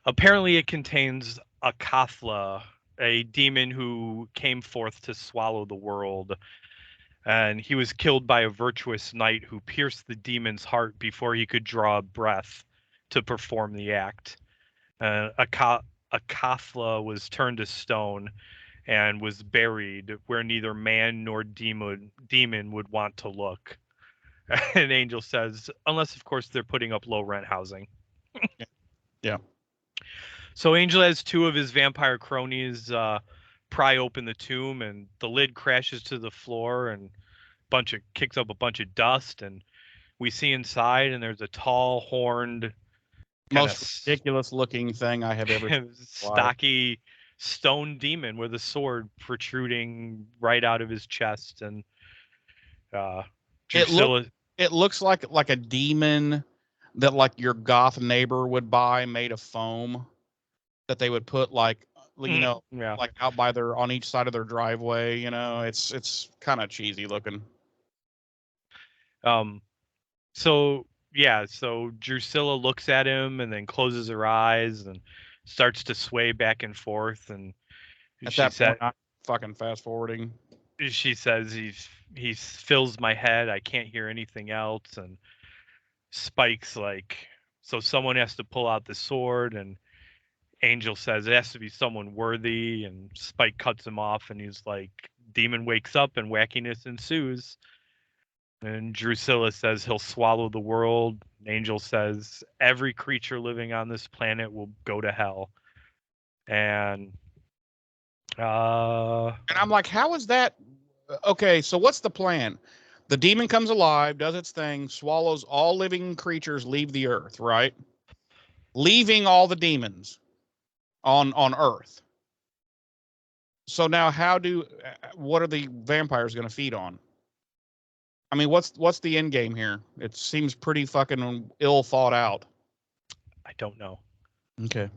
apparently it contains a Kathla, a demon who came forth to swallow the world. And he was killed by a virtuous knight who pierced the demon's heart before he could draw a breath to perform the act. A Kathla was turned to stone and was buried where neither man nor demon would want to look. And Angel says, unless of course they're putting up low rent housing. Yeah. So Angel has two of his vampire cronies pry open the tomb, and the lid crashes to the floor and kicks up a bunch of dust, and we see inside, and there's a tall horned Most ridiculous looking thing I have ever seen. stocky stone demon with a sword protruding right out of his chest. And Drusilla, it looks like a demon that like your goth neighbor would buy, made of foam, that they would put like, you know, yeah, like out by on each side of their driveway. You know, it's kind of cheesy looking. So Drusilla looks at him and then closes her eyes and starts to sway back and forth. And At that point, I'm fucking fast forwarding. She says he fills my head. I can't hear anything else. And Spike's like, so someone has to pull out the sword. And Angel says it has to be someone worthy. And Spike cuts him off, and he's like, demon wakes up and wackiness ensues. And Drusilla says he'll swallow the world. Angel says every creature living on this planet will go to hell. And I'm like, how is that? Okay, so what's the plan? The demon comes alive, does its thing, swallows all living creatures, leave the earth, right? Leaving all the demons on Earth. So now what are the vampires going to feed on? I mean, what's the end game here? It seems pretty fucking ill thought out. I don't know. Okay.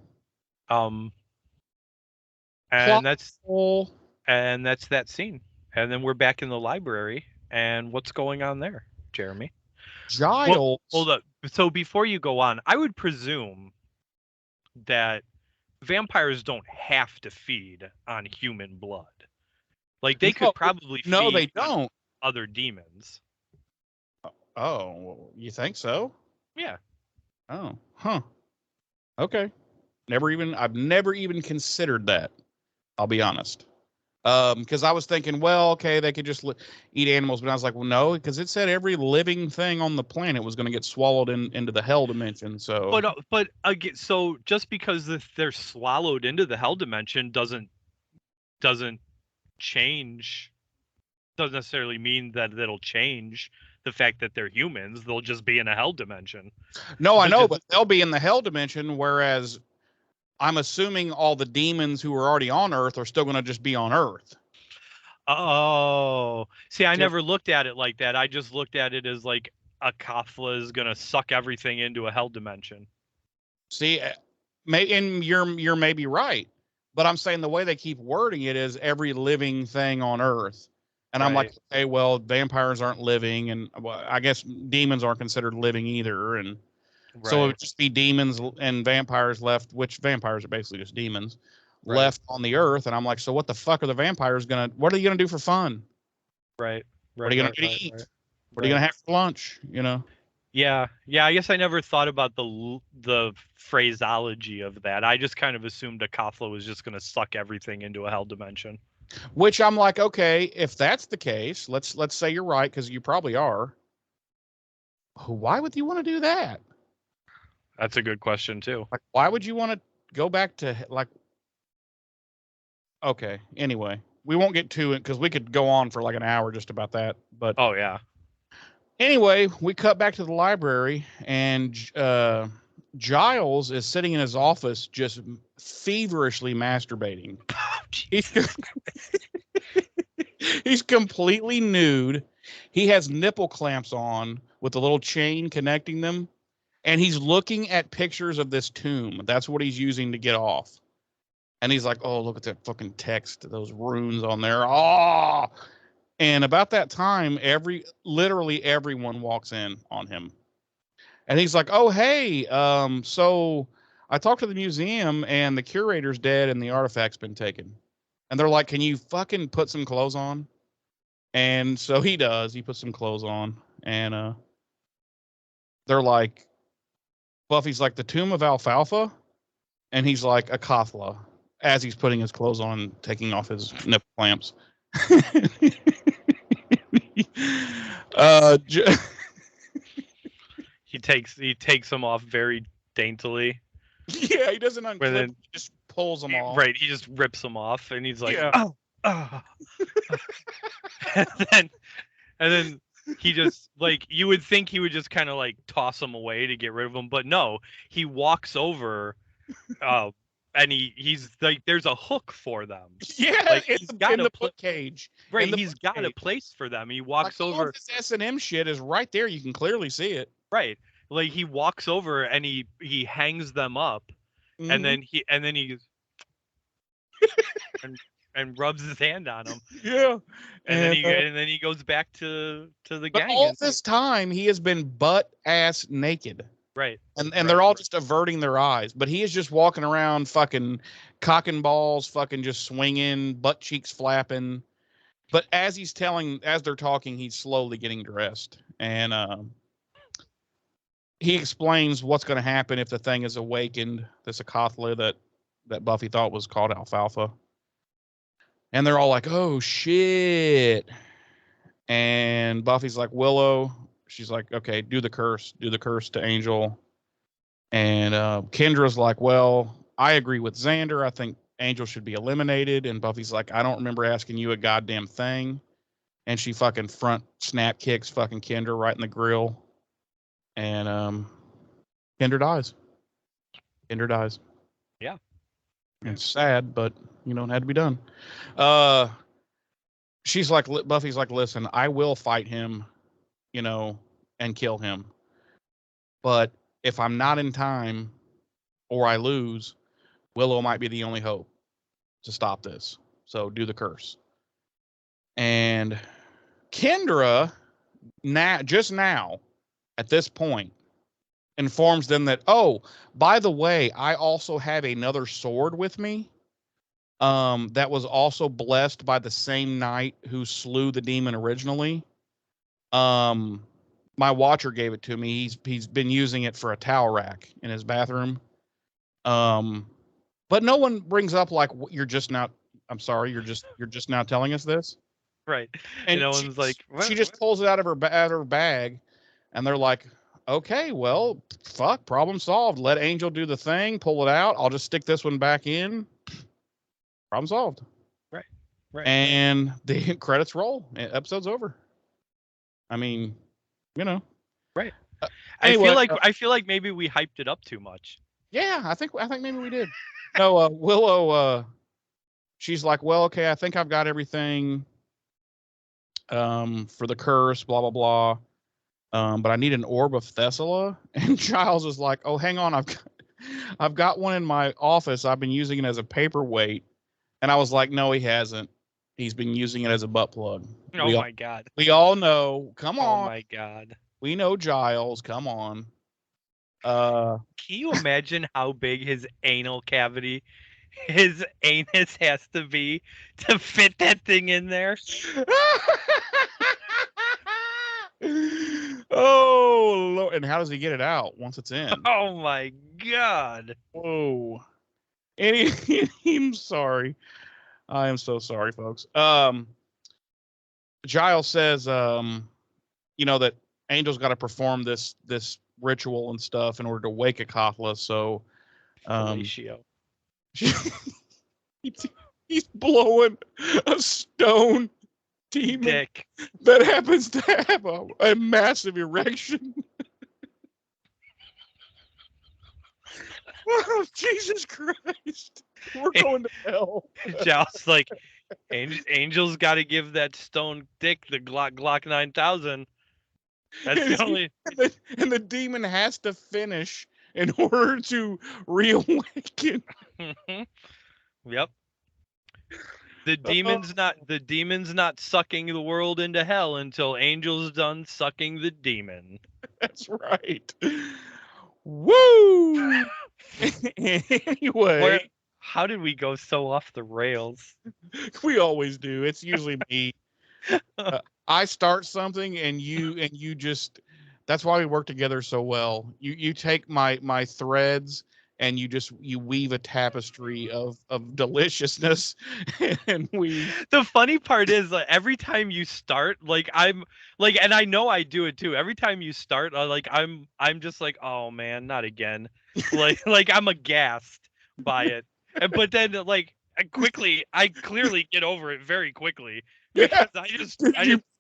And that's that scene. And then we're back in the library. And what's going on there, Jeremy? Giles. Well, hold up. So before you go on, I would presume that vampires don't have to feed on human blood. Like they could probably feed no, they don't. Other demons. Oh, you think so? Yeah. Oh, huh. Okay. I've never even considered that. I'll be honest. Because I was thinking, well, okay, they could just eat animals, but I was like, well, no, because it said every living thing on the planet was going to get swallowed into the hell dimension. So, but again, so just because they're swallowed into the hell dimension doesn't change. Doesn't necessarily mean that it'll change the fact that they're humans. They'll just be in a hell dimension. No, I know, but they'll be in the hell dimension, whereas I'm assuming all the demons who are already on Earth are still going to just be on Earth. Oh, see, I never looked at it like that. I just looked at it as like a Kathla is going to suck everything into a hell dimension. See, and you're maybe right, but I'm saying the way they keep wording it is every living thing on Earth. And I'm like, okay, well, vampires aren't living, and I guess demons aren't considered living either. And so it would just be demons and vampires left, which vampires are basically just demons left on the Earth. And I'm like, so what the fuck are the vampires what are you going to do for fun? Right. What are you going to eat? What are you going to have for lunch? You know? Yeah, I guess I never thought about the phraseology of that. I just kind of assumed Akathla was just going to suck everything into a hell dimension. Which I'm like, okay, if that's the case, let's say you're right, because you probably are. Why would you want to do that? That's a good question too. Like, why would you want to go back to like? Okay, anyway, we won't get to it because we could go on for like an hour just about that. But Oh yeah. anyway, we cut back to the library, and Giles is sitting in his office just feverishly masturbating. He's completely nude. He has nipple clamps on with a little chain connecting them, and he's looking at pictures of this tomb. That's what he's using to get off. And he's like, "Oh, look at that fucking text, those runes on there." Oh, and about that time, literally everyone walks in on him. And he's like, "Oh, hey, so I talked to the museum and the curator's dead and the artifact's been taken." And they're like, "Can you fucking put some clothes on?" And so he does. He puts some clothes on, and they're like, Buffy's like, "The tomb of Alfalfa?" And he's like, "Akathla," as he's putting his clothes on and taking off his nipple clamps. J- He takes them off very daintily. Yeah, he doesn't unclip then- them, he just pulls them off. Right, he just rips them off, and he's like, Yeah. oh. and then he just like, you would think he would just kind of like toss them away to get rid of them, but no, he walks over, and he's like, there's a hook for them. Yeah, Like, he's got a book cage. Right, in the he's book got a cage. place for them. He walks Like, all over. of this S&M shit is right there. You can clearly see it. Right, like he walks over and he hangs them up, and then he and rubs his hand on them. Yeah, And then he goes back to the but gang. all this time he has been butt ass naked. Right. And they're all just averting their eyes, but he is just walking around fucking cocking balls, fucking just swinging, butt cheeks flapping. But as they're talking, he's slowly getting dressed, and he explains what's going to happen if the thing is awakened. This Akathla that Buffy thought was called Alfalfa, and they're all like, "Oh shit!" And Buffy's like, "Willow," she's like, "Okay, do the curse to Angel." And Kendra's like, "Well, I agree with Xander. I think Angel should be eliminated." And Buffy's like, "I don't remember asking you a goddamn thing." And she fucking front snap kicks fucking Kendra right in the grill. And Kendra dies. Yeah. It's sad, but it had to be done. She's like, Buffy's like, "Listen, I will fight him, and kill him. But if I'm not in time or I lose, Willow might be the only hope to stop this. So do the curse." And Kendra, just now, at this point, informs them that, "Oh, by the way, I also have another sword with me that was also blessed by the same knight who slew the demon originally. My watcher gave it to me. He's been using it for a towel rack in his bathroom. But no one brings up like, you're just now telling us this." Right. And no one's like, she just pulls it out of her bag, and they're like, "Okay, well, fuck, problem solved. Let Angel do the thing, pull it out. I'll just stick this one back in. Problem solved." Right. And the credits roll. Episode's over. I mean, Right. Anyway, I feel like maybe we hyped it up too much. Yeah, I think maybe we did. No, Willow, she's like, "Well, okay, I think I've got everything for the curse, blah blah blah. But I need an orb of Thessala." And Giles is like, "Oh, hang on, I've got one in my office. I've been using it as a paperweight." And I was like, "No, he hasn't. He's been using it as a butt plug." Oh my god. We all know. Come on. Oh my god. We know Giles. Come on. Can you imagine how big his anal cavity, his anus has to be to fit that thing in there? Oh, Lord. And how does he get it out once it's in? Oh my God. Whoa. I'm sorry. I am so sorry, folks. Giles says, that Angel's got to perform this ritual and stuff in order to wake Akatla. So, Fellatio. he's blowing a stone demon Dick. that happens to have a massive erection. Oh, Jesus Christ. We're going to hell. Giles like, Angel's got to give that stone dick the Glock 9000. That's the only. And the demon has to finish in order to reawaken. Yep. The demon's not sucking the world into hell until Angel's done sucking the demon. That's right. Woo! Anyway, how did we go so off the rails? We always do. It's usually me. I start something and you just, that's why we work together so well. You take my threads and you weave a tapestry of deliciousness. And the funny part is, like, every time you start, like, I'm like, and I know I do it too. Every time you start, I'm just like, oh man, not again. like I'm aghast by it. But then, like, I clearly get over it very quickly because I just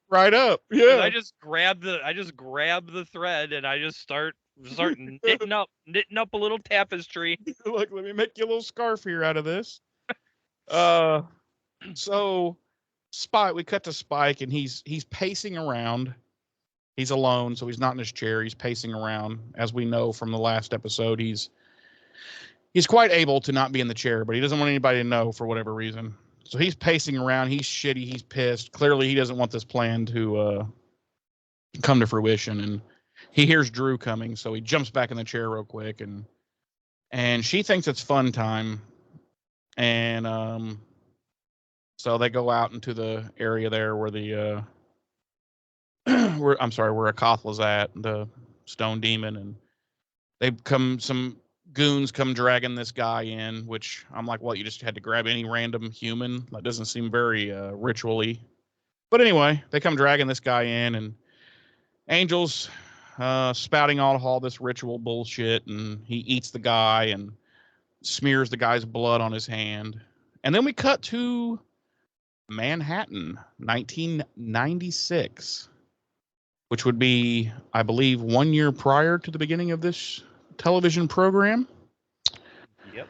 right up. Yeah. I just grab the thread and I just start knitting up a little tapestry. Look, let me make you a little scarf here out of this. So Spike, we cut to Spike and he's pacing around. He's alone, so he's not in his chair. He's pacing around. As we know from the last episode, he's quite able to not be in the chair, but he doesn't want anybody to know for whatever reason. So he's pacing around. He's shitty. He's pissed. Clearly, he doesn't want this plan to come to fruition. And he hears Drew coming, so he jumps back in the chair real quick. And she thinks it's fun time. And so they go out into the area there where the where Akathla's at, the stone demon, and some goons come dragging this guy in, which I'm like, what, you just had to grab any random human? That doesn't seem very ritually. But anyway, they come dragging this guy in, and Angel's spouting all this ritual bullshit, and he eats the guy and smears the guy's blood on his hand. And then we cut to Manhattan, 1996, which would be, I believe, 1 year prior to the beginning of this television program. Yep.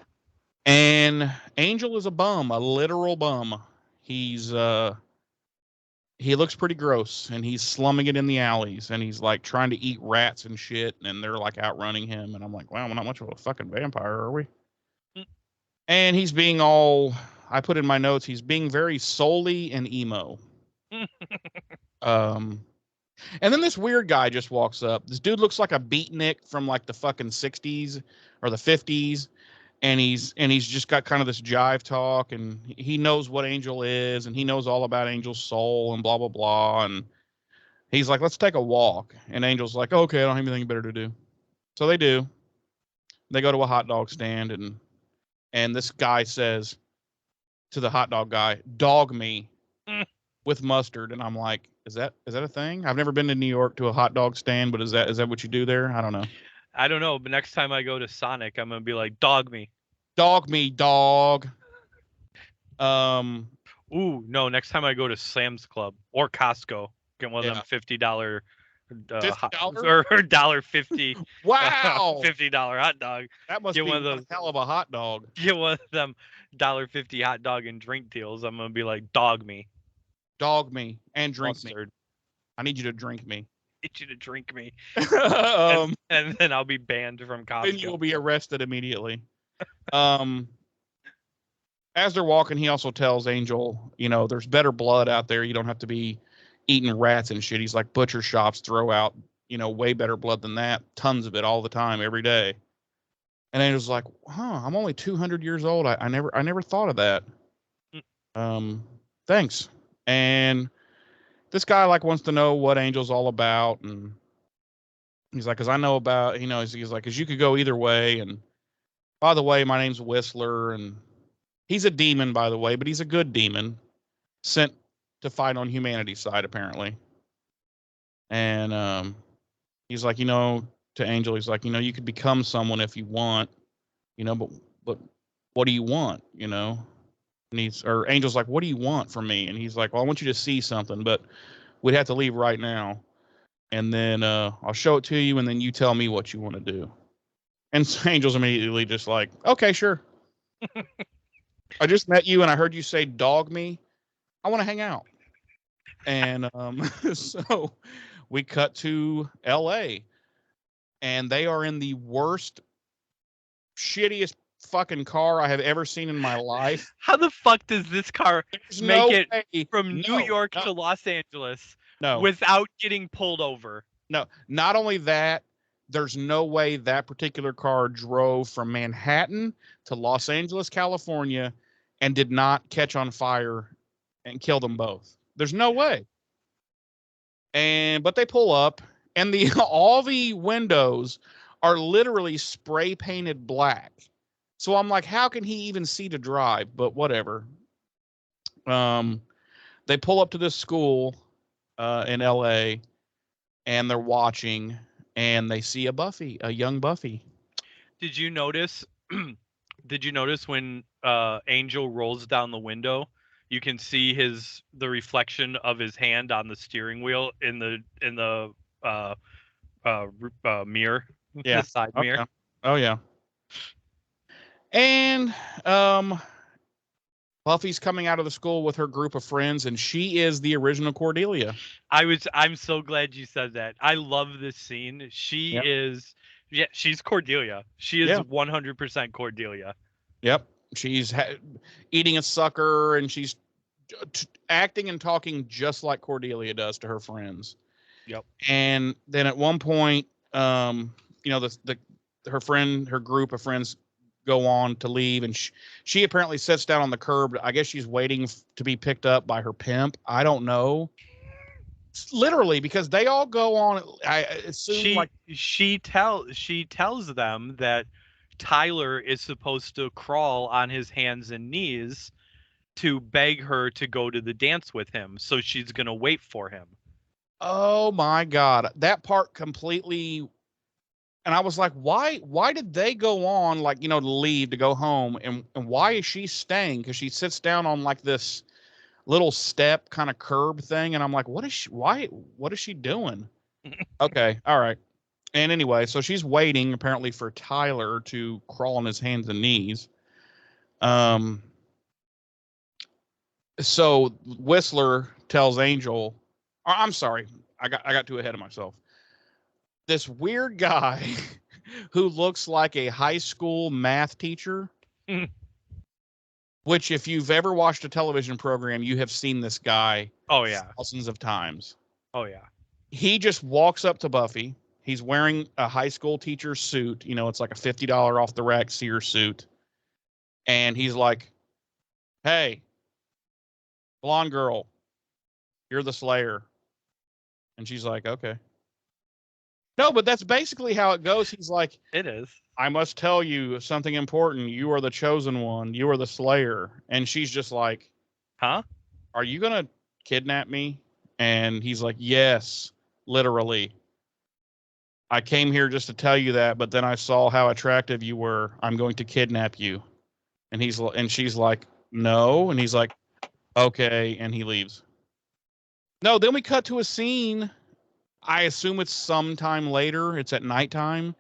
And Angel is a bum, a literal bum. He looks pretty gross, and he's slumming it in the alleys, and he's like trying to eat rats and shit, and they're like outrunning him, and I'm like, wow, we're not much of a fucking vampire, are we? And he's being all, I put in my notes, he's being very souly and emo. And then this weird guy just walks up. This dude looks like a beatnik from like the fucking 60s or the 50s. And he's just got kind of this jive talk, and he knows what Angel is, and he knows all about Angel's soul and blah, blah, blah. And he's like, let's take a walk. And Angel's like, okay, I don't have anything better to do. So they do. They go to a hot dog stand, and this guy says to the hot dog guy, dog me with mustard. And I'm like, is that a thing? I've never been to New York to a hot dog stand, but is that what you do there? I don't know. I don't know, but next time I go to Sonic, I'm gonna be like, dog me. Dog me, dog. Ooh, no, next time I go to Sam's Club or Costco, get one of them $50 $50? or $1.50. Wow. $50 hot dog. That must be one hell of a hot dog. Get one of them $1.50 hot dog and drink deals. I'm gonna be like, dog me. Dog me and drink Mustard. me. I need you to drink me. Get you to drink me. And then I'll be banned from Costco. Then you'll be arrested immediately. As they're walking, he also tells Angel, there's better blood out there. You don't have to be eating rats and shit. He's like, butcher shops throw out, way better blood than that. Tons of it all the time, every day. And Angel's like, I'm only 200 years old. I never thought of that. Thanks. And this guy wants to know what Angel's all about, and He's like, because I know about, he's like, because you could go either way. And by the way, my name's Whistler, and he's a demon, by the way, but he's a good demon sent to fight on humanity's side, apparently. And he's like, to Angel, he's like, you could become someone if you want, but what do you want, And or Angel's like, what do you want from me? And he's like, well, I want you to see something, but we'd have to leave right now. And then I'll show it to you, and then you tell me what you want to do. And so Angel's immediately just like, okay, sure. I just met you, and I heard you say dog me. I want to hang out. And so we cut to L.A., and they are in the worst, shittiest fucking car I have ever seen in my life. How the fuck does this car make it from New York to Los Angeles without getting pulled over? No, not only that, there's no way that particular car drove from Manhattan to Los Angeles, California, and did not catch on fire and kill them both. There's no way. But they pull up, and all the windows are literally spray painted black. So I'm like, how can he even see to drive? But whatever. They pull up to this school in LA, and they're watching, and they see a young Buffy. Did you notice? Did you notice when Angel rolls down the window, you can see the reflection of his hand on the steering wheel in the mirror, yeah, the side mirror. Oh yeah. And Buffy's coming out of the school with her group of friends, and she is the original Cordelia. I'm so glad you said that. I love this scene. She's Cordelia. She is 100% Cordelia. Yep. She's eating a sucker, and she's acting and talking just like Cordelia does to her friends. Yep. And then at one point, her group of friends go on to leave, and she apparently sits down on the curb. I guess she's waiting to be picked up by her pimp. I don't know. Literally, because they all go on. I assume she tells them that Tyler is supposed to crawl on his hands and knees to beg her to go to the dance with him. So she's going to wait for him. Oh my God. That part completely. And I was like, why did they go on, to leave, to go home? And why is she staying? Because she sits down on this little step kind of curb thing. And I'm like, what is she doing? Okay. All right. And anyway, so she's waiting apparently for Tyler to crawl on his hands and knees. So Whistler tells Angel, I'm sorry, I got too ahead of myself. This weird guy who looks like a high school math teacher, which if you've ever watched a television program, you have seen this guy thousands of times. Oh, yeah. He just walks up to Buffy. He's wearing a high school teacher's suit. It's like a $50 off the rack Sears suit. And he's like, hey, blonde girl, you're the Slayer. And she's like, okay. No, but that's basically how it goes. He's like, it is. I must tell you something important. You are the chosen one. You are the Slayer. And she's just like, huh? Are you going to kidnap me? And he's like, yes, literally. I came here just to tell you that, but then I saw how attractive you were. I'm going to kidnap you. And she's like, no. And he's like, okay. And he leaves. No, then we cut to a scene. I assume it's sometime later. It's at nighttime.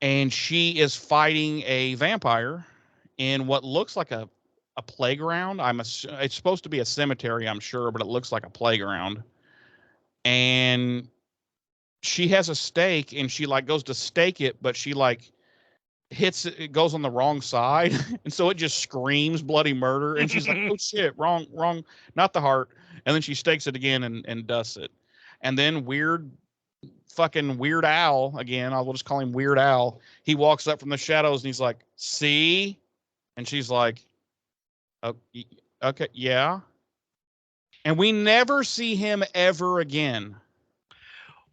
And she is fighting a vampire in what looks like a playground. It's supposed to be a cemetery, I'm sure, but it looks like a playground. And she has a stake, and she goes to stake it, but she hits it. It goes on the wrong side, and so it just screams bloody murder. And she's like, "Oh shit, wrong, not the heart." And then she stakes it again and dusts it. And then fucking Weird Al, again, I will just call him Weird Al. He walks up from the shadows and he's like, see? And she's like, oh, okay, yeah. And we never see him ever again.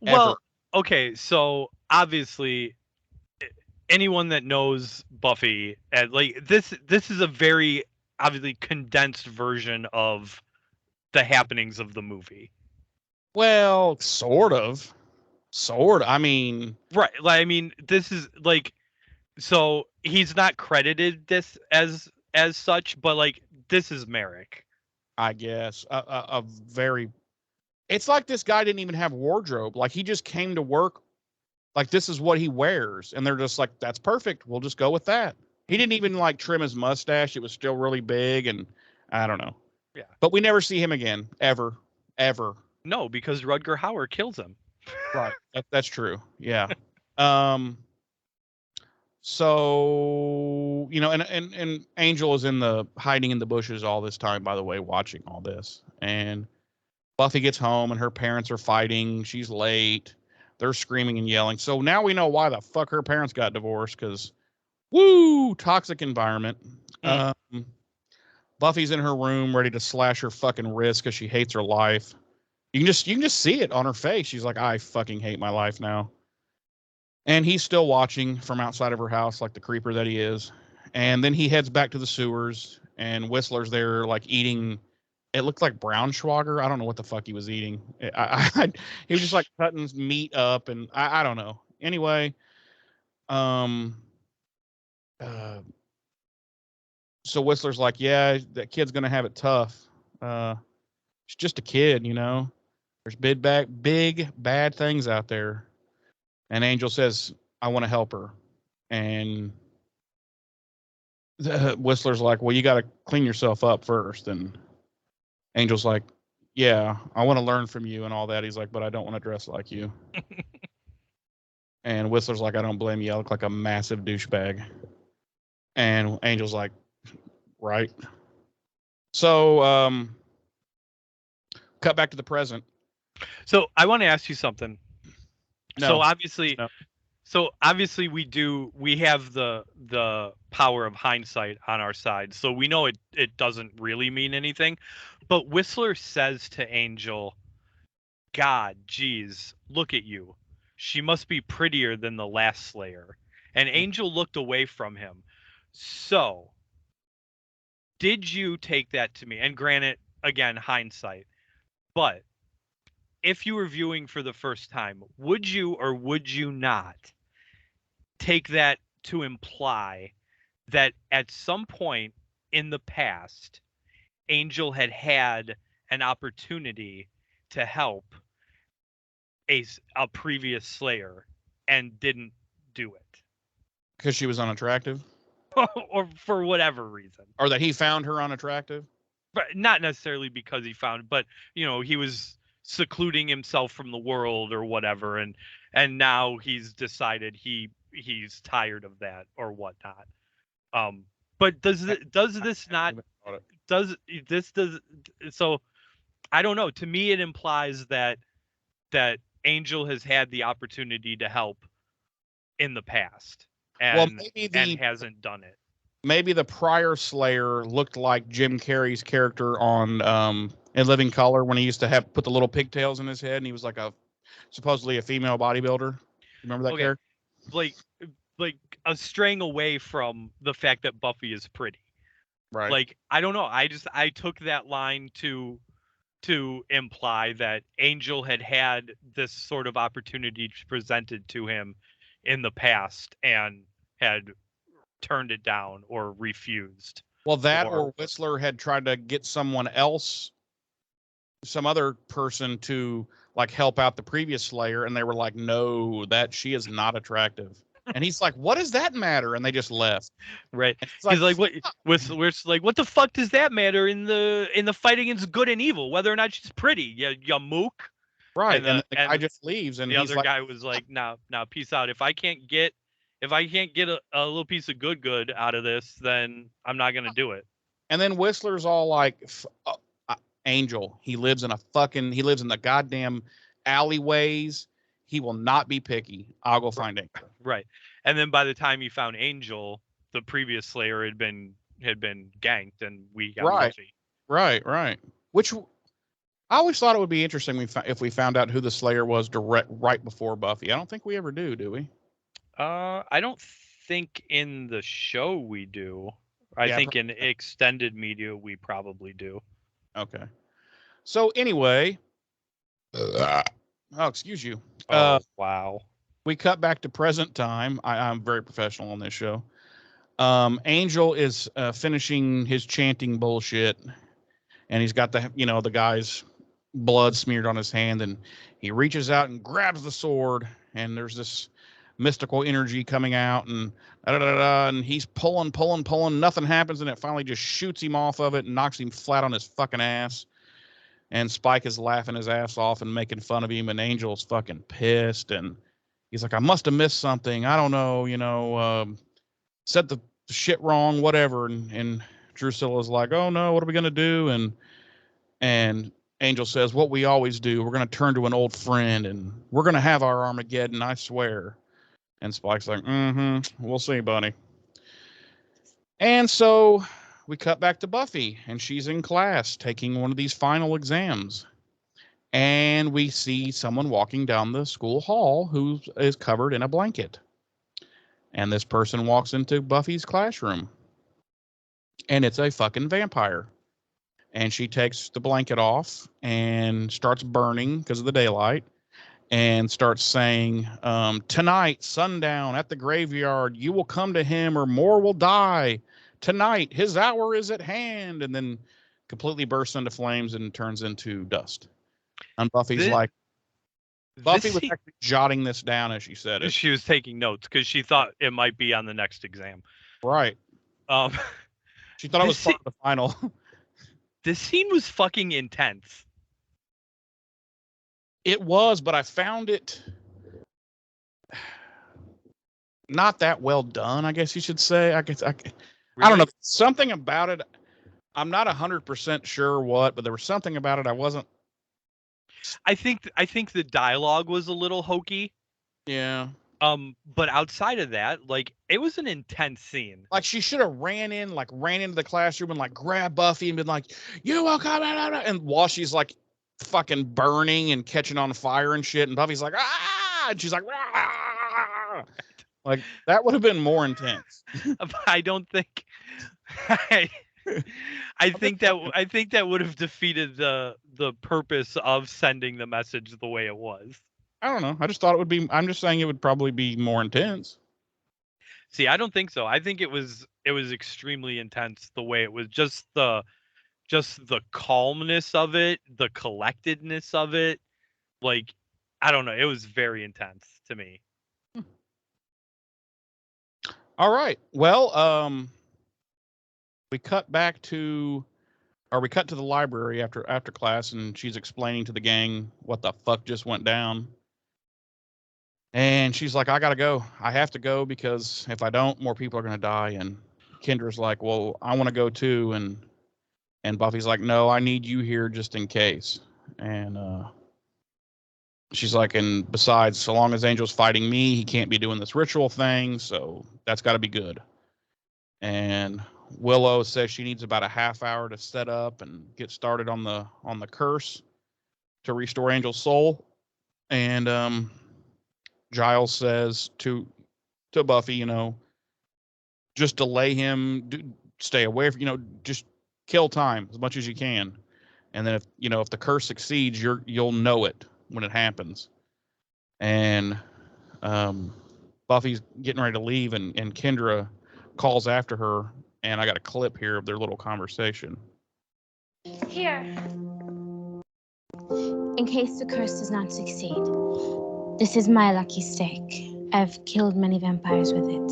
Well, okay, so obviously anyone that knows Buffy, and like this is a very obviously condensed version of the happenings of the movie. Well, sort of. I mean, Right. Like, I mean, this is like, so he's not credited this as such, but like this is Merrick. I guess a very. It's like this guy didn't even have wardrobe. Like he just came to work. Like this is what he wears, and they're just like, that's perfect. We'll just go with that. He didn't even like trim his mustache. It was still really big, and I don't know. Yeah. But we never see him again, ever. No, because Rutger Hauer kills him. Right. That's true. Yeah. So and Angel is hiding in the bushes all this time, by the way, watching all this. And Buffy gets home and her parents are fighting. She's late. They're screaming and yelling. So now we know why the fuck her parents got divorced, because toxic environment. Buffy's in her room ready to slash her fucking wrist because she hates her life. You can just see it on her face. She's like, I fucking hate my life now. And he's still watching from outside of her house like the creeper that he is. And then he heads back to the sewers, and Whistler's there like eating. It looked like Braunschweiger. I don't know what the fuck he was eating. He was just like cutting meat up, and I don't know. Anyway, so Whistler's like, yeah, that kid's gonna have it tough. She's just a kid, you know. There's big bad things out there. And Angel says, I want to help her. And Whistler's like, well, you got to clean yourself up first. And Angel's like, yeah, I want to learn from you and all that. He's like, but I don't want to dress like you. And Whistler's like, I don't blame you. I look like a massive douchebag. And Angel's like, right. So, cut back to the present. So I want to ask you something. No. So obviously we have the power of hindsight on our side. So we know it doesn't really mean anything. But Whistler says to Angel, God, geez, look at you. She must be prettier than the last Slayer. And Angel looked away from him. So did you take that to me? And granted, again, hindsight. But if you were viewing for the first time, would you or would you not take that to imply that at some point in the past, Angel had an opportunity to help a previous Slayer and didn't do it? Because she was unattractive? Or for whatever reason. Or that he found her unattractive? But not necessarily because he found, but he was secluding himself from the world or whatever, and now he's decided he's tired of that or whatnot. But does this not so I don't know. To me, it implies that Angel has had the opportunity to help in the past and hasn't done it. Maybe the prior Slayer looked like Jim Carrey's character on In Living Color, when he used to put the little pigtails in his head, and he was like supposedly a female bodybuilder. Remember that character? Like straying away from the fact that Buffy is pretty. Right. Like, I don't know. I took that line to imply that Angel had this sort of opportunity presented to him in the past and had turned it down or refused. Well, or Whistler had tried to get someone else, some other person, to like help out the previous Slayer, and they were like, no, that she is not attractive. And he's like, what does that matter? And they just left. Right. He's like, what? Whistler's like, what the fuck does that matter in the fight against good and evil? Whether or not she's pretty, you mook. Right. And the guy just leaves, and the other guy was like, now peace out. If I can't get a little piece of good out of this, then I'm not gonna do it. And then Whistler's all like, Angel, he lives in the goddamn alleyways. He will not be picky. I'll go find Angel. Right. And then by the time he found Angel, the previous Slayer had been ganked, and we got Right. Which I always thought it would be interesting if we found out who the Slayer was right before Buffy. I don't think we ever do we? I don't think in the show we do. I Yeah, think in extended media we probably do. Okay. So anyway, oh, excuse you. Wow. We cut back to present time. I'm very professional on this show. Angel is finishing his chanting bullshit, and he's got the guy's blood smeared on his hand, and he reaches out and grabs the sword, and there's this mystical energy coming out, and and he's pulling. Nothing happens, and it finally just shoots him off of it and knocks him flat on his fucking ass. And Spike is laughing his ass off and making fun of him, and Angel's fucking pissed, and he's like, I must have missed something. I don't know, said the shit wrong, whatever. And Drusilla's like, oh no, what are we gonna do? And Angel says, what we always do, we're gonna turn to an old friend, and we're gonna have our Armageddon, I swear. And Spike's like, we'll see, buddy. And so we cut back to Buffy, and she's in class taking one of these final exams. And we see someone walking down the school hall who is covered in a blanket. And this person walks into Buffy's classroom. And it's a fucking vampire. And she takes the blanket off and starts burning because of the daylight. And starts saying, tonight, sundown at the graveyard, you will come to him or more will die. Tonight, his hour is at hand. And then completely bursts into flames and turns into dust. And Buffy's like, Buffy was actually jotting this down as she said it. She was taking notes because she thought it might be on the next exam. Right. She thought it was part of the final. This scene was fucking intense. It was, but I found it not that well done, I guess you should say. I don't know. Something about it. I'm not 100% sure what, but there was something about it I wasn't. I think the dialogue was a little hokey. Yeah. But outside of that, like, it was an intense scene. Like, she should have ran into the classroom and like grabbed Buffy and been like, "You will come out," and while she's like fucking burning and catching on fire and shit, and Buffy's like, "Ah!" and she's like, "Ah!" Like, that would have been more intense. I don't think. I think that would have defeated the purpose of sending the message the way it was. I don't know. I just thought it would be. I'm just saying it would probably be more intense. See, I don't think so. I think it was extremely intense the way it was. Just the calmness of it, the collectedness of it. Like, I don't know. It was very intense to me. All right. Well, we cut to the library after class, and she's explaining to the gang what the fuck just went down. And she's like, I gotta go. I have to go because if I don't, more people are gonna die. And Kendra's like, well, I want to go too. And Buffy's like, no, I need you here just in case. And she's like, and besides, so long as Angel's fighting me, he can't be doing this ritual thing. So that's got to be good. And Willow says she needs about a half hour to set up and get started on the curse to restore Angel's soul. And Giles says to Buffy, just delay him, stay away from, just kill time as much as you can. And then if the curse succeeds, you'll know it when it happens. And Buffy's getting ready to leave, and Kendra calls after her, and I got a clip here of their little conversation. Here. In case the curse does not succeed, this is my lucky stake. I've killed many vampires with it.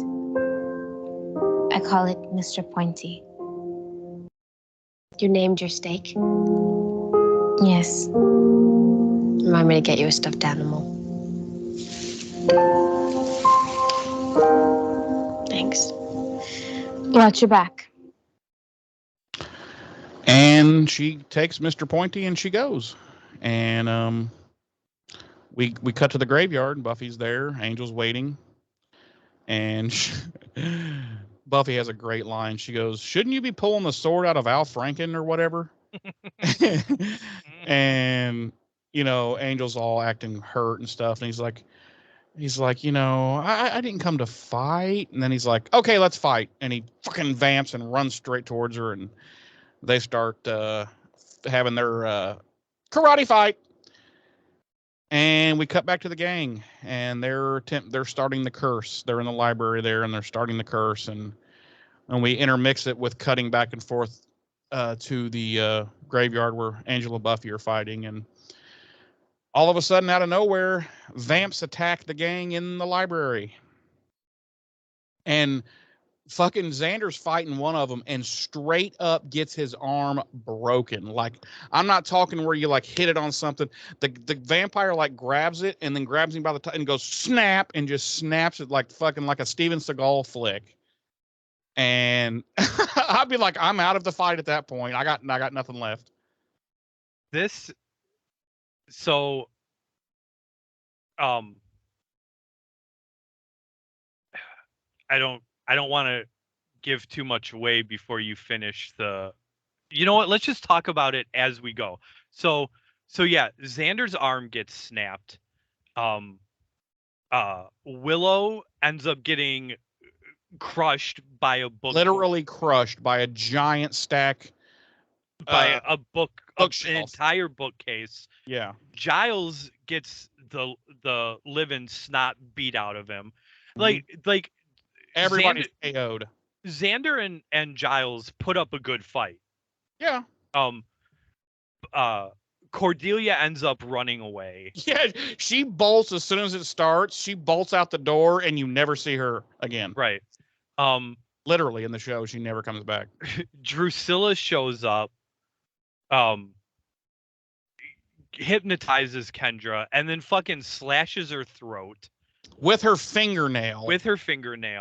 I call it Mr. Pointy. You named your steak? Yes. Remind me to get you a stuffed animal. Thanks. Watch your back. And she takes Mr. Pointy and she goes. And we cut to the graveyard, and Buffy's there. Angel's waiting. And Buffy has a great line. She goes, shouldn't you be pulling the sword out of Al Franken or whatever? And Angel's all acting hurt and stuff, and he's like, I didn't come to fight. And then he's like, okay, let's fight. And he fucking vamps and runs straight towards her, and they start having their karate fight. And we cut back to the gang, and they're starting the curse. They're in the library there, and they're starting the curse, and we intermix it with cutting back and forth to the graveyard where Angel and Buffy are fighting, and all of a sudden, out of nowhere, vamps attack the gang in the library, and fucking Xander's fighting one of them and straight up gets his arm broken. Like, I'm not talking where you like hit it on something. The vampire like grabs it and then grabs him by the top and goes snap and just snaps it like fucking like a Steven Seagal flick. And I'd be like, I'm out of the fight at that point. I got nothing left. So I don't want to give too much away before you finish you know what, let's just talk about it as we go. So yeah, Xander's arm gets snapped. Willow ends up getting crushed by a book. Literally crushed by a giant stack. By a bookshelf. An entire bookcase. Yeah. Giles gets the living snot beat out of him. Mm-hmm. Like everybody's KO'd. Xander and Giles put up a good fight. Yeah. Cordelia ends up running away. Yeah, she bolts as soon as it starts. She bolts out the door, and you never see her again. Right. Literally in the show, she never comes back. Drusilla shows up, hypnotizes Kendra, and then fucking slashes her throat with her fingernail.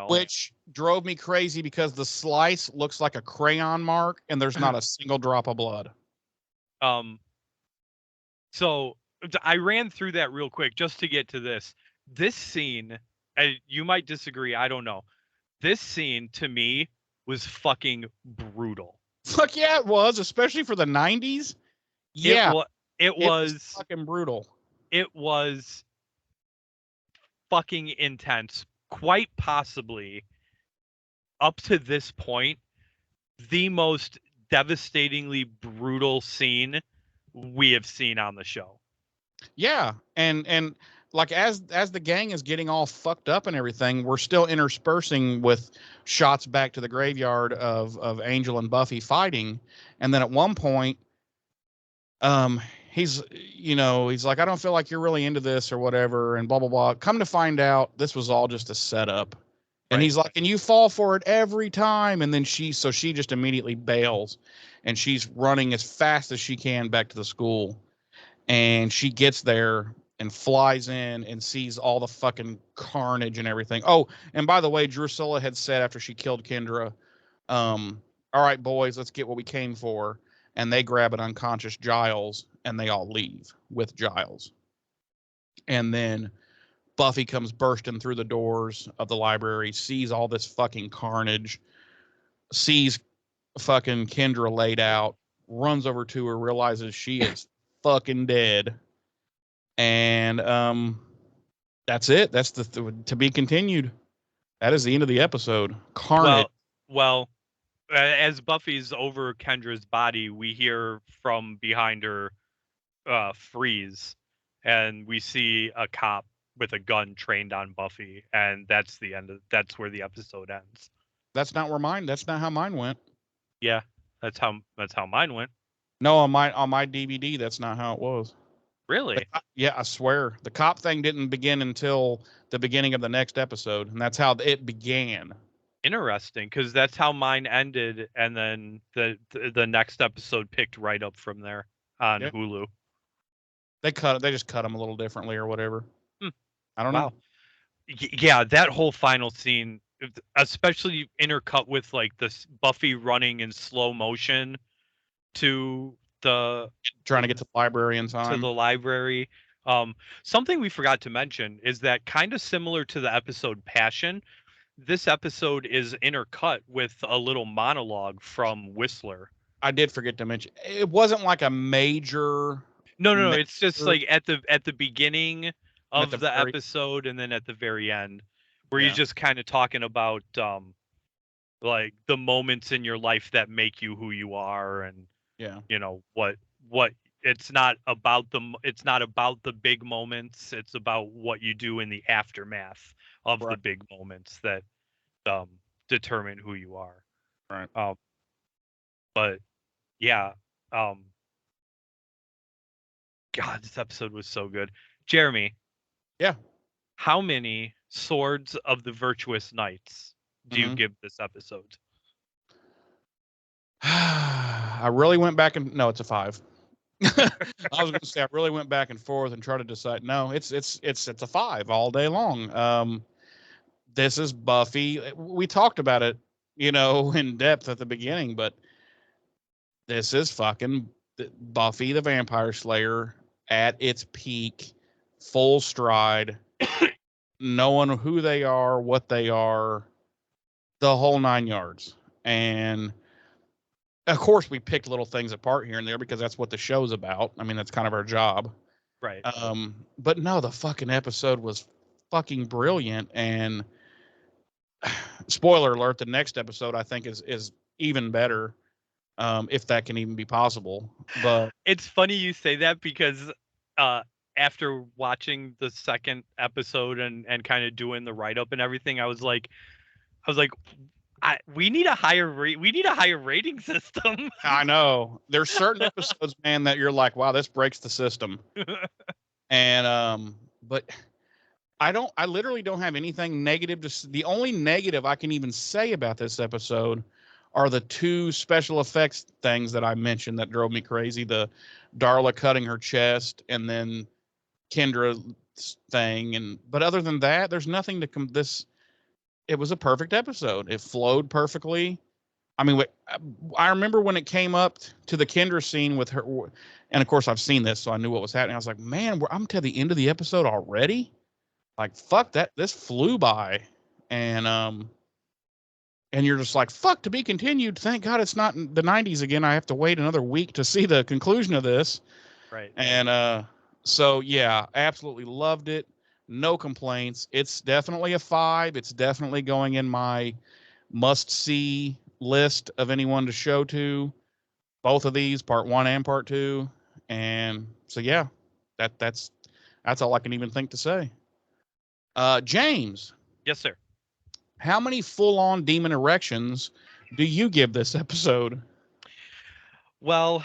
Which drove me crazy because the slice looks like a crayon mark, and there's not a single drop of blood. So I ran through that real quick just to get to this. This scene, you might disagree, I don't know. This scene to me was fucking brutal. Fuck yeah, it was, especially for the 90s. Yeah, it was fucking brutal. It was fucking intense. Quite possibly, up to this point, the most devastatingly brutal scene we have seen on the show. Yeah, and like as the gang is getting all fucked up and everything, we're still interspersing with shots back to the graveyard of Angel and Buffy fighting, and then at one point, he's like, I don't feel like you're really into this or whatever, and blah blah blah. Come to find out, this was all just a setup. And he's like, and you fall for it every time. And then she just immediately bails, and she's running as fast as she can back to the school. And she gets there and flies in and sees all the fucking carnage and everything. Oh, and by the way, Drusilla had said after she killed Kendra, all right, boys, let's get what we came for. And they grab an unconscious Giles, and they all leave with Giles. And then Buffy comes bursting through the doors of the library, sees all this fucking carnage, sees fucking Kendra laid out, runs over to her, realizes she is fucking dead. And that's it. That's the to be continued. That is the end of the episode. Carnage. Well, as Buffy's over Kendra's body, we hear from behind her freeze, and we see a cop with a gun trained on Buffy, and that's where the episode ends. That's not how mine went. Yeah, that's how mine went. No, on my DVD, that's not how it was. Really? Yeah, I swear. The cop thing didn't begin until the beginning of the next episode, and that's how it began. Interesting, because that's how mine ended, and then the next episode picked right up from there on Hulu. They just cut them a little differently or whatever. I don't know. Yeah, that whole final scene, especially intercut with like this Buffy running in slow motion to trying to get to the library in time. To the library. Something we forgot to mention is that, kind of similar to the episode Passion, this episode is intercut with a little monologue from Whistler. I did forget to mention, it wasn't like a major No. It's just Never- like at the beginning of the the very- episode and then at the very end, where Yeah. he's just kind of talking about like the moments in your life that make you who you are, and Yeah. what it's not about the big moments. It's about what you do in the aftermath of the Right. big moments that determine who you are. Right. But yeah, God, this episode was so good. Jeremy, Yeah. how many swords of the virtuous knights do you Mhm. give this episode? I really went back and no, it's a 5. I was going to say I really went back and forth and tried to decide. No, it's a 5 all day long. This is Buffy. We talked about it, in depth at the beginning, but this is fucking Buffy the Vampire Slayer at its peak, full stride, knowing who they are, what they are, the whole 9 yards. And of course, we picked little things apart here and there because that's what the show's about. I mean, that's kind of our job. Right. But no, the fucking episode was fucking brilliant. And spoiler alert, the next episode I think is even better, if that can even be possible. But It's funny you say that because after watching the second episode and kind of doing the write up and everything, I was like, we need a higher rating system. I know there's certain episodes, man, that you're like, wow, this breaks the system. And but I literally don't have anything negative the only negative I can even say about this episode are the 2 special effects things that I mentioned that drove me crazy. The Darla cutting her chest and then Kendra thing. But other than that, there's nothing to it was a perfect episode. It flowed perfectly. I mean, I remember when it came up to the Kendra scene with her, and of course I've seen this, so I knew what was happening. I was like, man, I'm to the end of the episode already. Like, fuck that, this flew by, and you're just like, fuck, to be continued. Thank God it's not in the 90s again. I have to wait another week to see the conclusion of this. Right. And so yeah, absolutely loved it. No complaints. It's definitely a 5. It's definitely going in my must-see list of anyone to show to. Both of these, part 1 and part 2. And so yeah, that's all I can even think to say. James, Yes, sir. how many full-on demon erections do you give this episode? Well,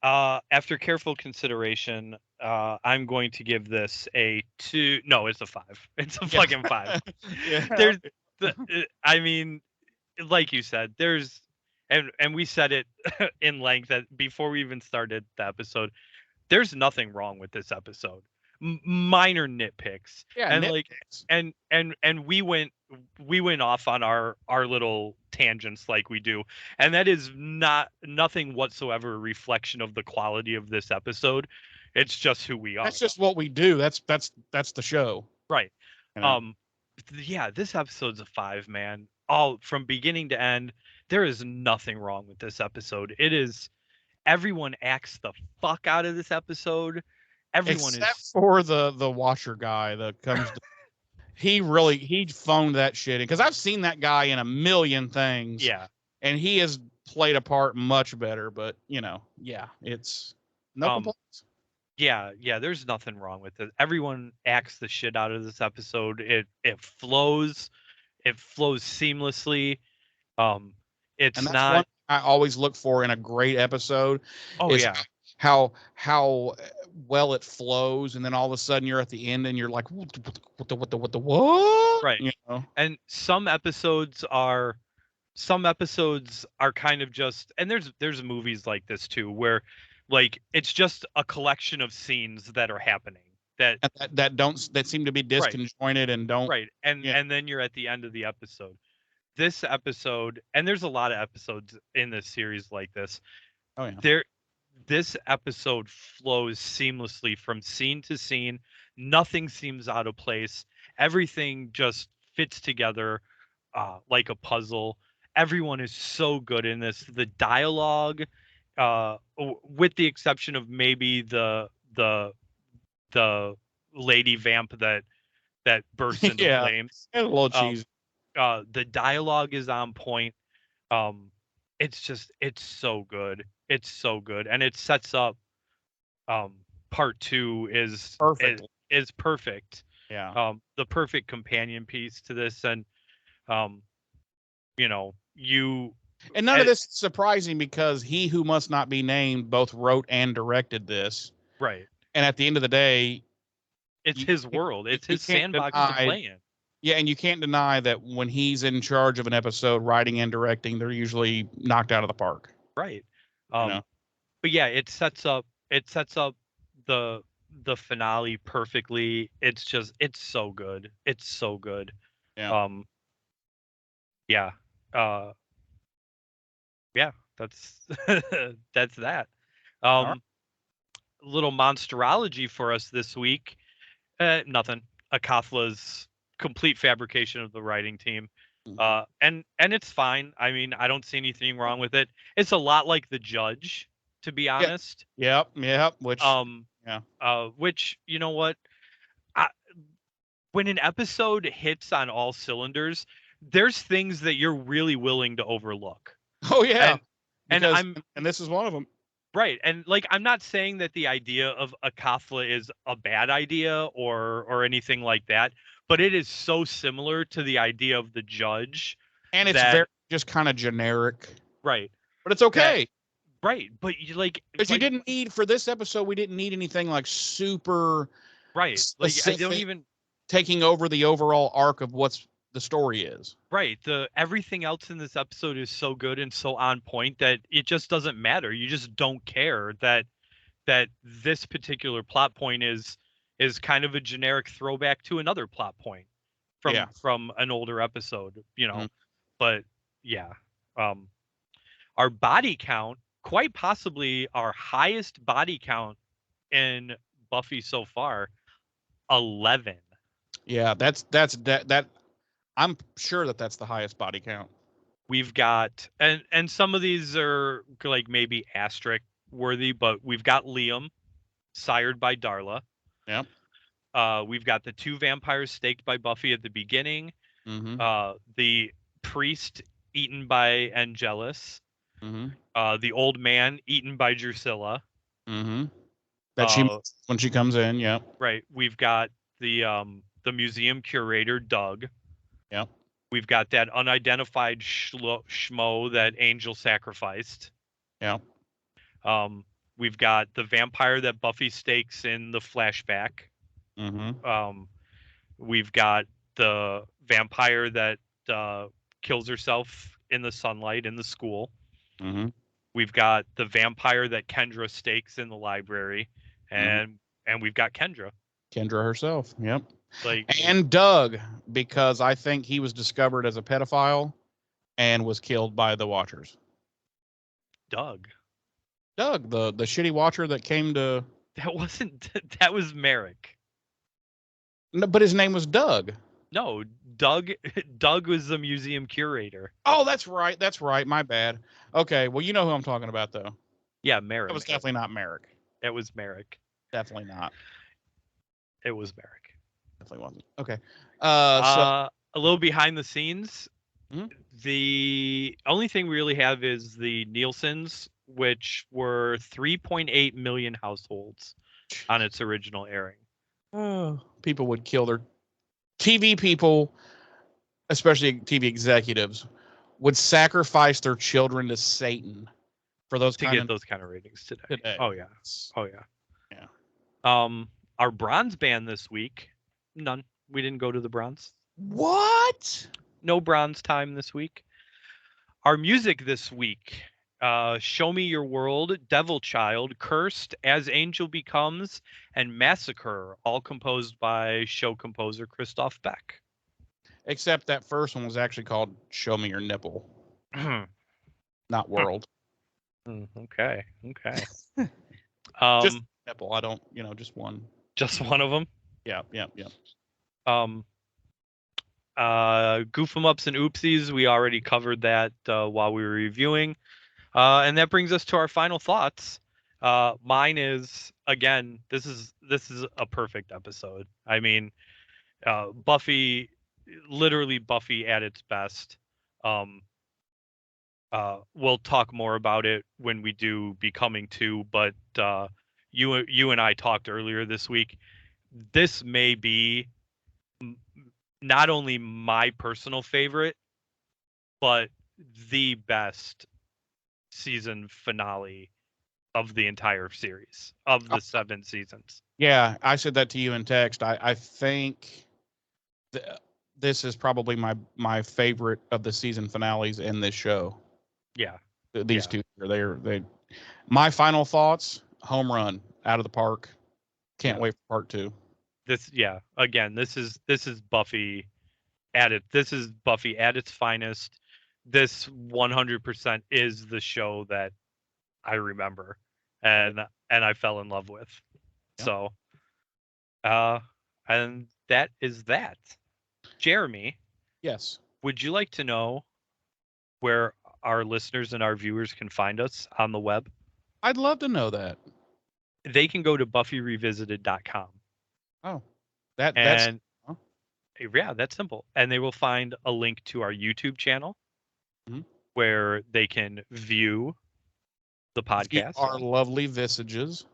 after careful consideration, I'm going to give this a 2. No, it's a 5. It's a fucking 5. Yeah. There's I mean, like you said, there's and we said it in length that before we even started the episode. There's nothing wrong with this episode. Minor nitpicks. Yeah, And nitpicks. and we went off on our little tangents like we do, and that is nothing whatsoever a reflection of the quality of this episode. It's just who we are. That's just what we do. That's the show. Right. You know? Yeah, this episode's a 5, man. All from beginning to end. There is nothing wrong with this episode. It is everyone acts the fuck out of this episode. Everyone Except is for the washer guy that comes to, he phoned that shit in because I've seen that guy in a million things. yeah. And he has played a part much better, but yeah, it's no complaints. Yeah, there's nothing wrong with it. Everyone acts the shit out of this episode. It flows seamlessly. It's And that's not one I always look for in a great episode. Oh is yeah. How well it flows, and then all of a sudden you're at the end and you're like, what the what? Right. And some episodes are kind of just, and there's movies like this too where like it's just a collection of scenes that are happening that seem to be disconjointed and don't right. And then you're at the end of the episode. This episode, and there's a lot of episodes in this series like this. Oh yeah. This episode flows seamlessly from scene to scene. Nothing seems out of place. Everything just fits together like a puzzle. Everyone is so good in this. The dialogue, with the exception of maybe the the lady vamp that bursts into Yeah. flames. It's a little cheesy. The dialogue is on point. It's so good. It's so good, and it sets up. Part 2 Perfect. is perfect. Yeah. The perfect companion piece to this, and you know, And none of this is surprising because He Who Must Not Be Named both wrote and directed this. right. And at the end of the day, It's his world. It's you his can't sandbox to deny- play in. Yeah, and you can't deny that when he's in charge of an episode, writing and directing, they're usually knocked out of the park. Right. You know? But yeah, it sets up the finale perfectly. It's so good. It's so good. Yeah. Yeah. Yeah, that's that's that. right. Little monsterology for us this week. Nothing. Akathla's complete fabrication of the writing team. And it's fine. I mean, I don't see anything wrong with it. It's a lot like The Judge, to be honest. Yep. Which Which, you know what? When an episode hits on all cylinders, there's things that you're really willing to overlook. Oh yeah. And this is one of them. Right. And like, I'm not saying that the idea of Akathla is a bad idea or anything like that, but it is so similar to the idea of The Judge. And it's very just kind of generic. Right. But it's okay. Right. But you because you didn't need, for this episode, we didn't need anything like super right. Like I don't even taking over the overall arc of what's the story is. Right. Everything else in this episode is so good and so on point that it just doesn't matter. You just don't care that this particular plot point is kind of a generic throwback to another plot point from an older episode, you know. Mm-hmm. But yeah. Our body count, quite possibly our highest body count in Buffy so far, 11. Yeah, that's I'm sure that's the highest body count. We've got and some of these are like maybe asterisk worthy, but we've got Liam, sired by Darla. Yep. We've got the 2 vampires staked by Buffy at the beginning. Mm-hmm. The priest eaten by Angelus. Mm-hmm. The old man eaten by Drusilla. Mm-hmm. That she when she comes in, yeah. Right. We've got the museum curator, Doug. Yep. We've got that unidentified schmo that Angel sacrificed. Yeah. We've got the vampire that Buffy stakes in the flashback. Mm-hmm. We've got the vampire that kills herself in the sunlight in the school. Mm-hmm. We've got the vampire that Kendra stakes in the library, and we've got Kendra herself. Yep. And Doug, because I think he was discovered as a pedophile and was killed by the Watchers. Doug, the shitty Watcher that came to. That was Merrick. No, but his name was Doug. No, Doug was the museum curator. Oh, that's right. My bad. Okay, well, you know who I'm talking about, though. Yeah, Merrick. It was definitely not Merrick. It was Merrick. Definitely not. It was Merrick. Definitely wasn't. Okay. So a little behind the scenes. Mm-hmm. The only thing we really have is the Nielsen's, which were 3.8 million households on its original airing. Oh, people would kill their TV people, especially TV executives, would sacrifice their children to Satan for those to get those kind of ratings today. Oh yeah. Yeah. Our bronze band this week, none. We didn't go to the bronze. What? No bronze time this week. Our music this week, Show Me Your World, Devil Child, Cursed, As Angel Becomes, and Massacre, all composed by show composer Christoph Beck. Except that first one was actually called Show Me Your Nipple. Not World. Okay. Just nipple. I don't, just one. Just one of them? Yeah. Goof 'em ups and oopsies, we already covered that while we were reviewing. And that brings us to our final thoughts. Mine is, again, this is a perfect episode. I mean, Buffy, literally Buffy at its best. We'll talk more about it when we do Becoming 2, but you and I talked earlier this week. This may be not only my personal favorite, but the best season finale of the entire series, of the 7 seasons. Yeah, I said that to you in text. I think this is probably my favorite of the season finales in this show. Yeah. These two are they. My final thoughts: home run out of the park. Can't wait for part 2. Again, this is Buffy this is Buffy at its finest. This 100% is the show that I remember and I fell in love with. Yep. So and that is that. Jeremy, yes, would you like to know where our listeners and our viewers can find us on the web? I'd love to know that. They can go to buffyrevisited.com. Oh, that's simple. And they will find a link to our YouTube channel where they can view the podcast. Our lovely visages.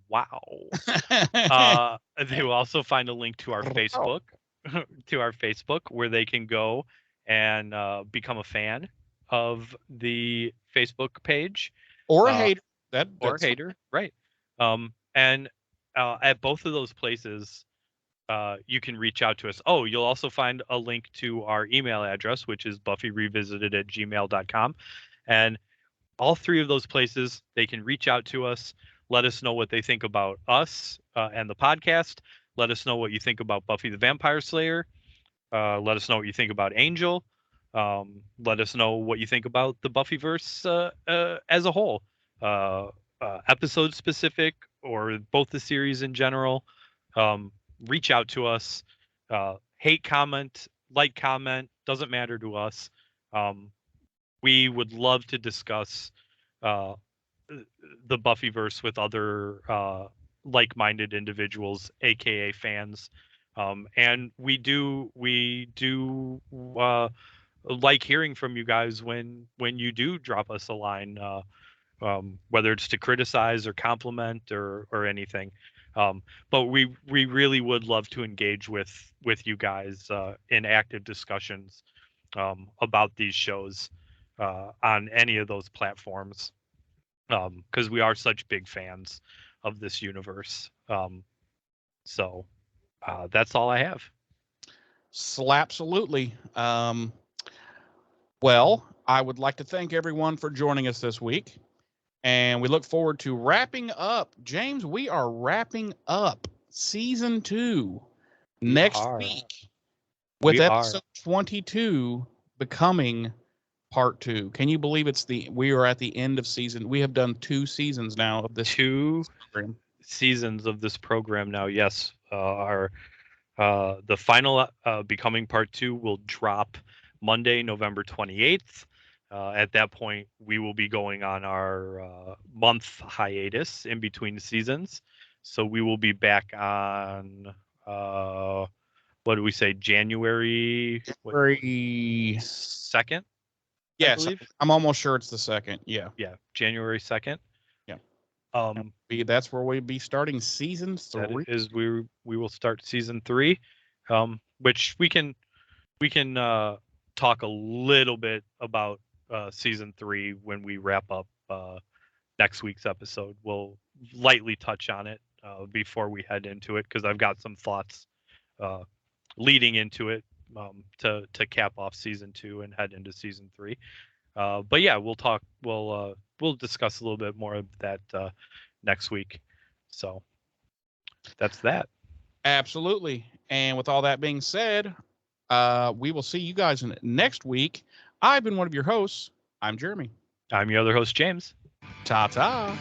Wow. They will also find a link to our Facebook, where they can go and become a fan of the Facebook page. Or a hater. Or a hater, right. And at both of those places, you can reach out to us. Oh, you'll also find a link to our email address, which is buffyrevisited@gmail.com. And all 3 of those places, they can reach out to us, let us know what they think about us and the podcast. Let us know what you think about Buffy the Vampire Slayer. Let us know what you think about Angel. Let us know what you think about the Buffyverse as a whole. Episode specific or both the series in general. Reach out to us. Hate comment, like comment, doesn't matter to us. We would love to discuss the Buffyverse with other like-minded individuals, aka fans. And we do like hearing from you guys when you do drop us a line, whether it's to criticize or compliment or anything. But we really would love to engage with you guys in active discussions about these shows on any of those platforms, because we are such big fans of this universe. So that's all I have. Slapsolutely. Well, I would like to thank everyone for joining us this week. And we look forward to wrapping up. James, we are wrapping up season 2 next week with episode 22 becoming part 2. Can you believe we are at the end of season? We have done 2 seasons now of this. 2 seasons of this program now. Yes. The final Becoming Part 2 will drop Monday, November 28th. At that point, we will be going on our month hiatus in between seasons. So we will be back on, what do we say, January 2nd? Yes, I'm almost sure it's the 2nd. Yeah. Yeah, January 2nd. Yeah. That's where we'll be starting season 3. That is, we will start season 3, which we can talk a little bit about season 3 when we wrap up next week's episode. We'll lightly touch on it before we head into it, because I've got some thoughts leading into it to cap off season 2 and head into season 3. But yeah, we'll discuss a little bit more of that next week. So that's that. Absolutely. And with all that being said, we will see you guys next week. I've been one of your hosts. I'm Jeremy. I'm your other host, James. Ta-ta.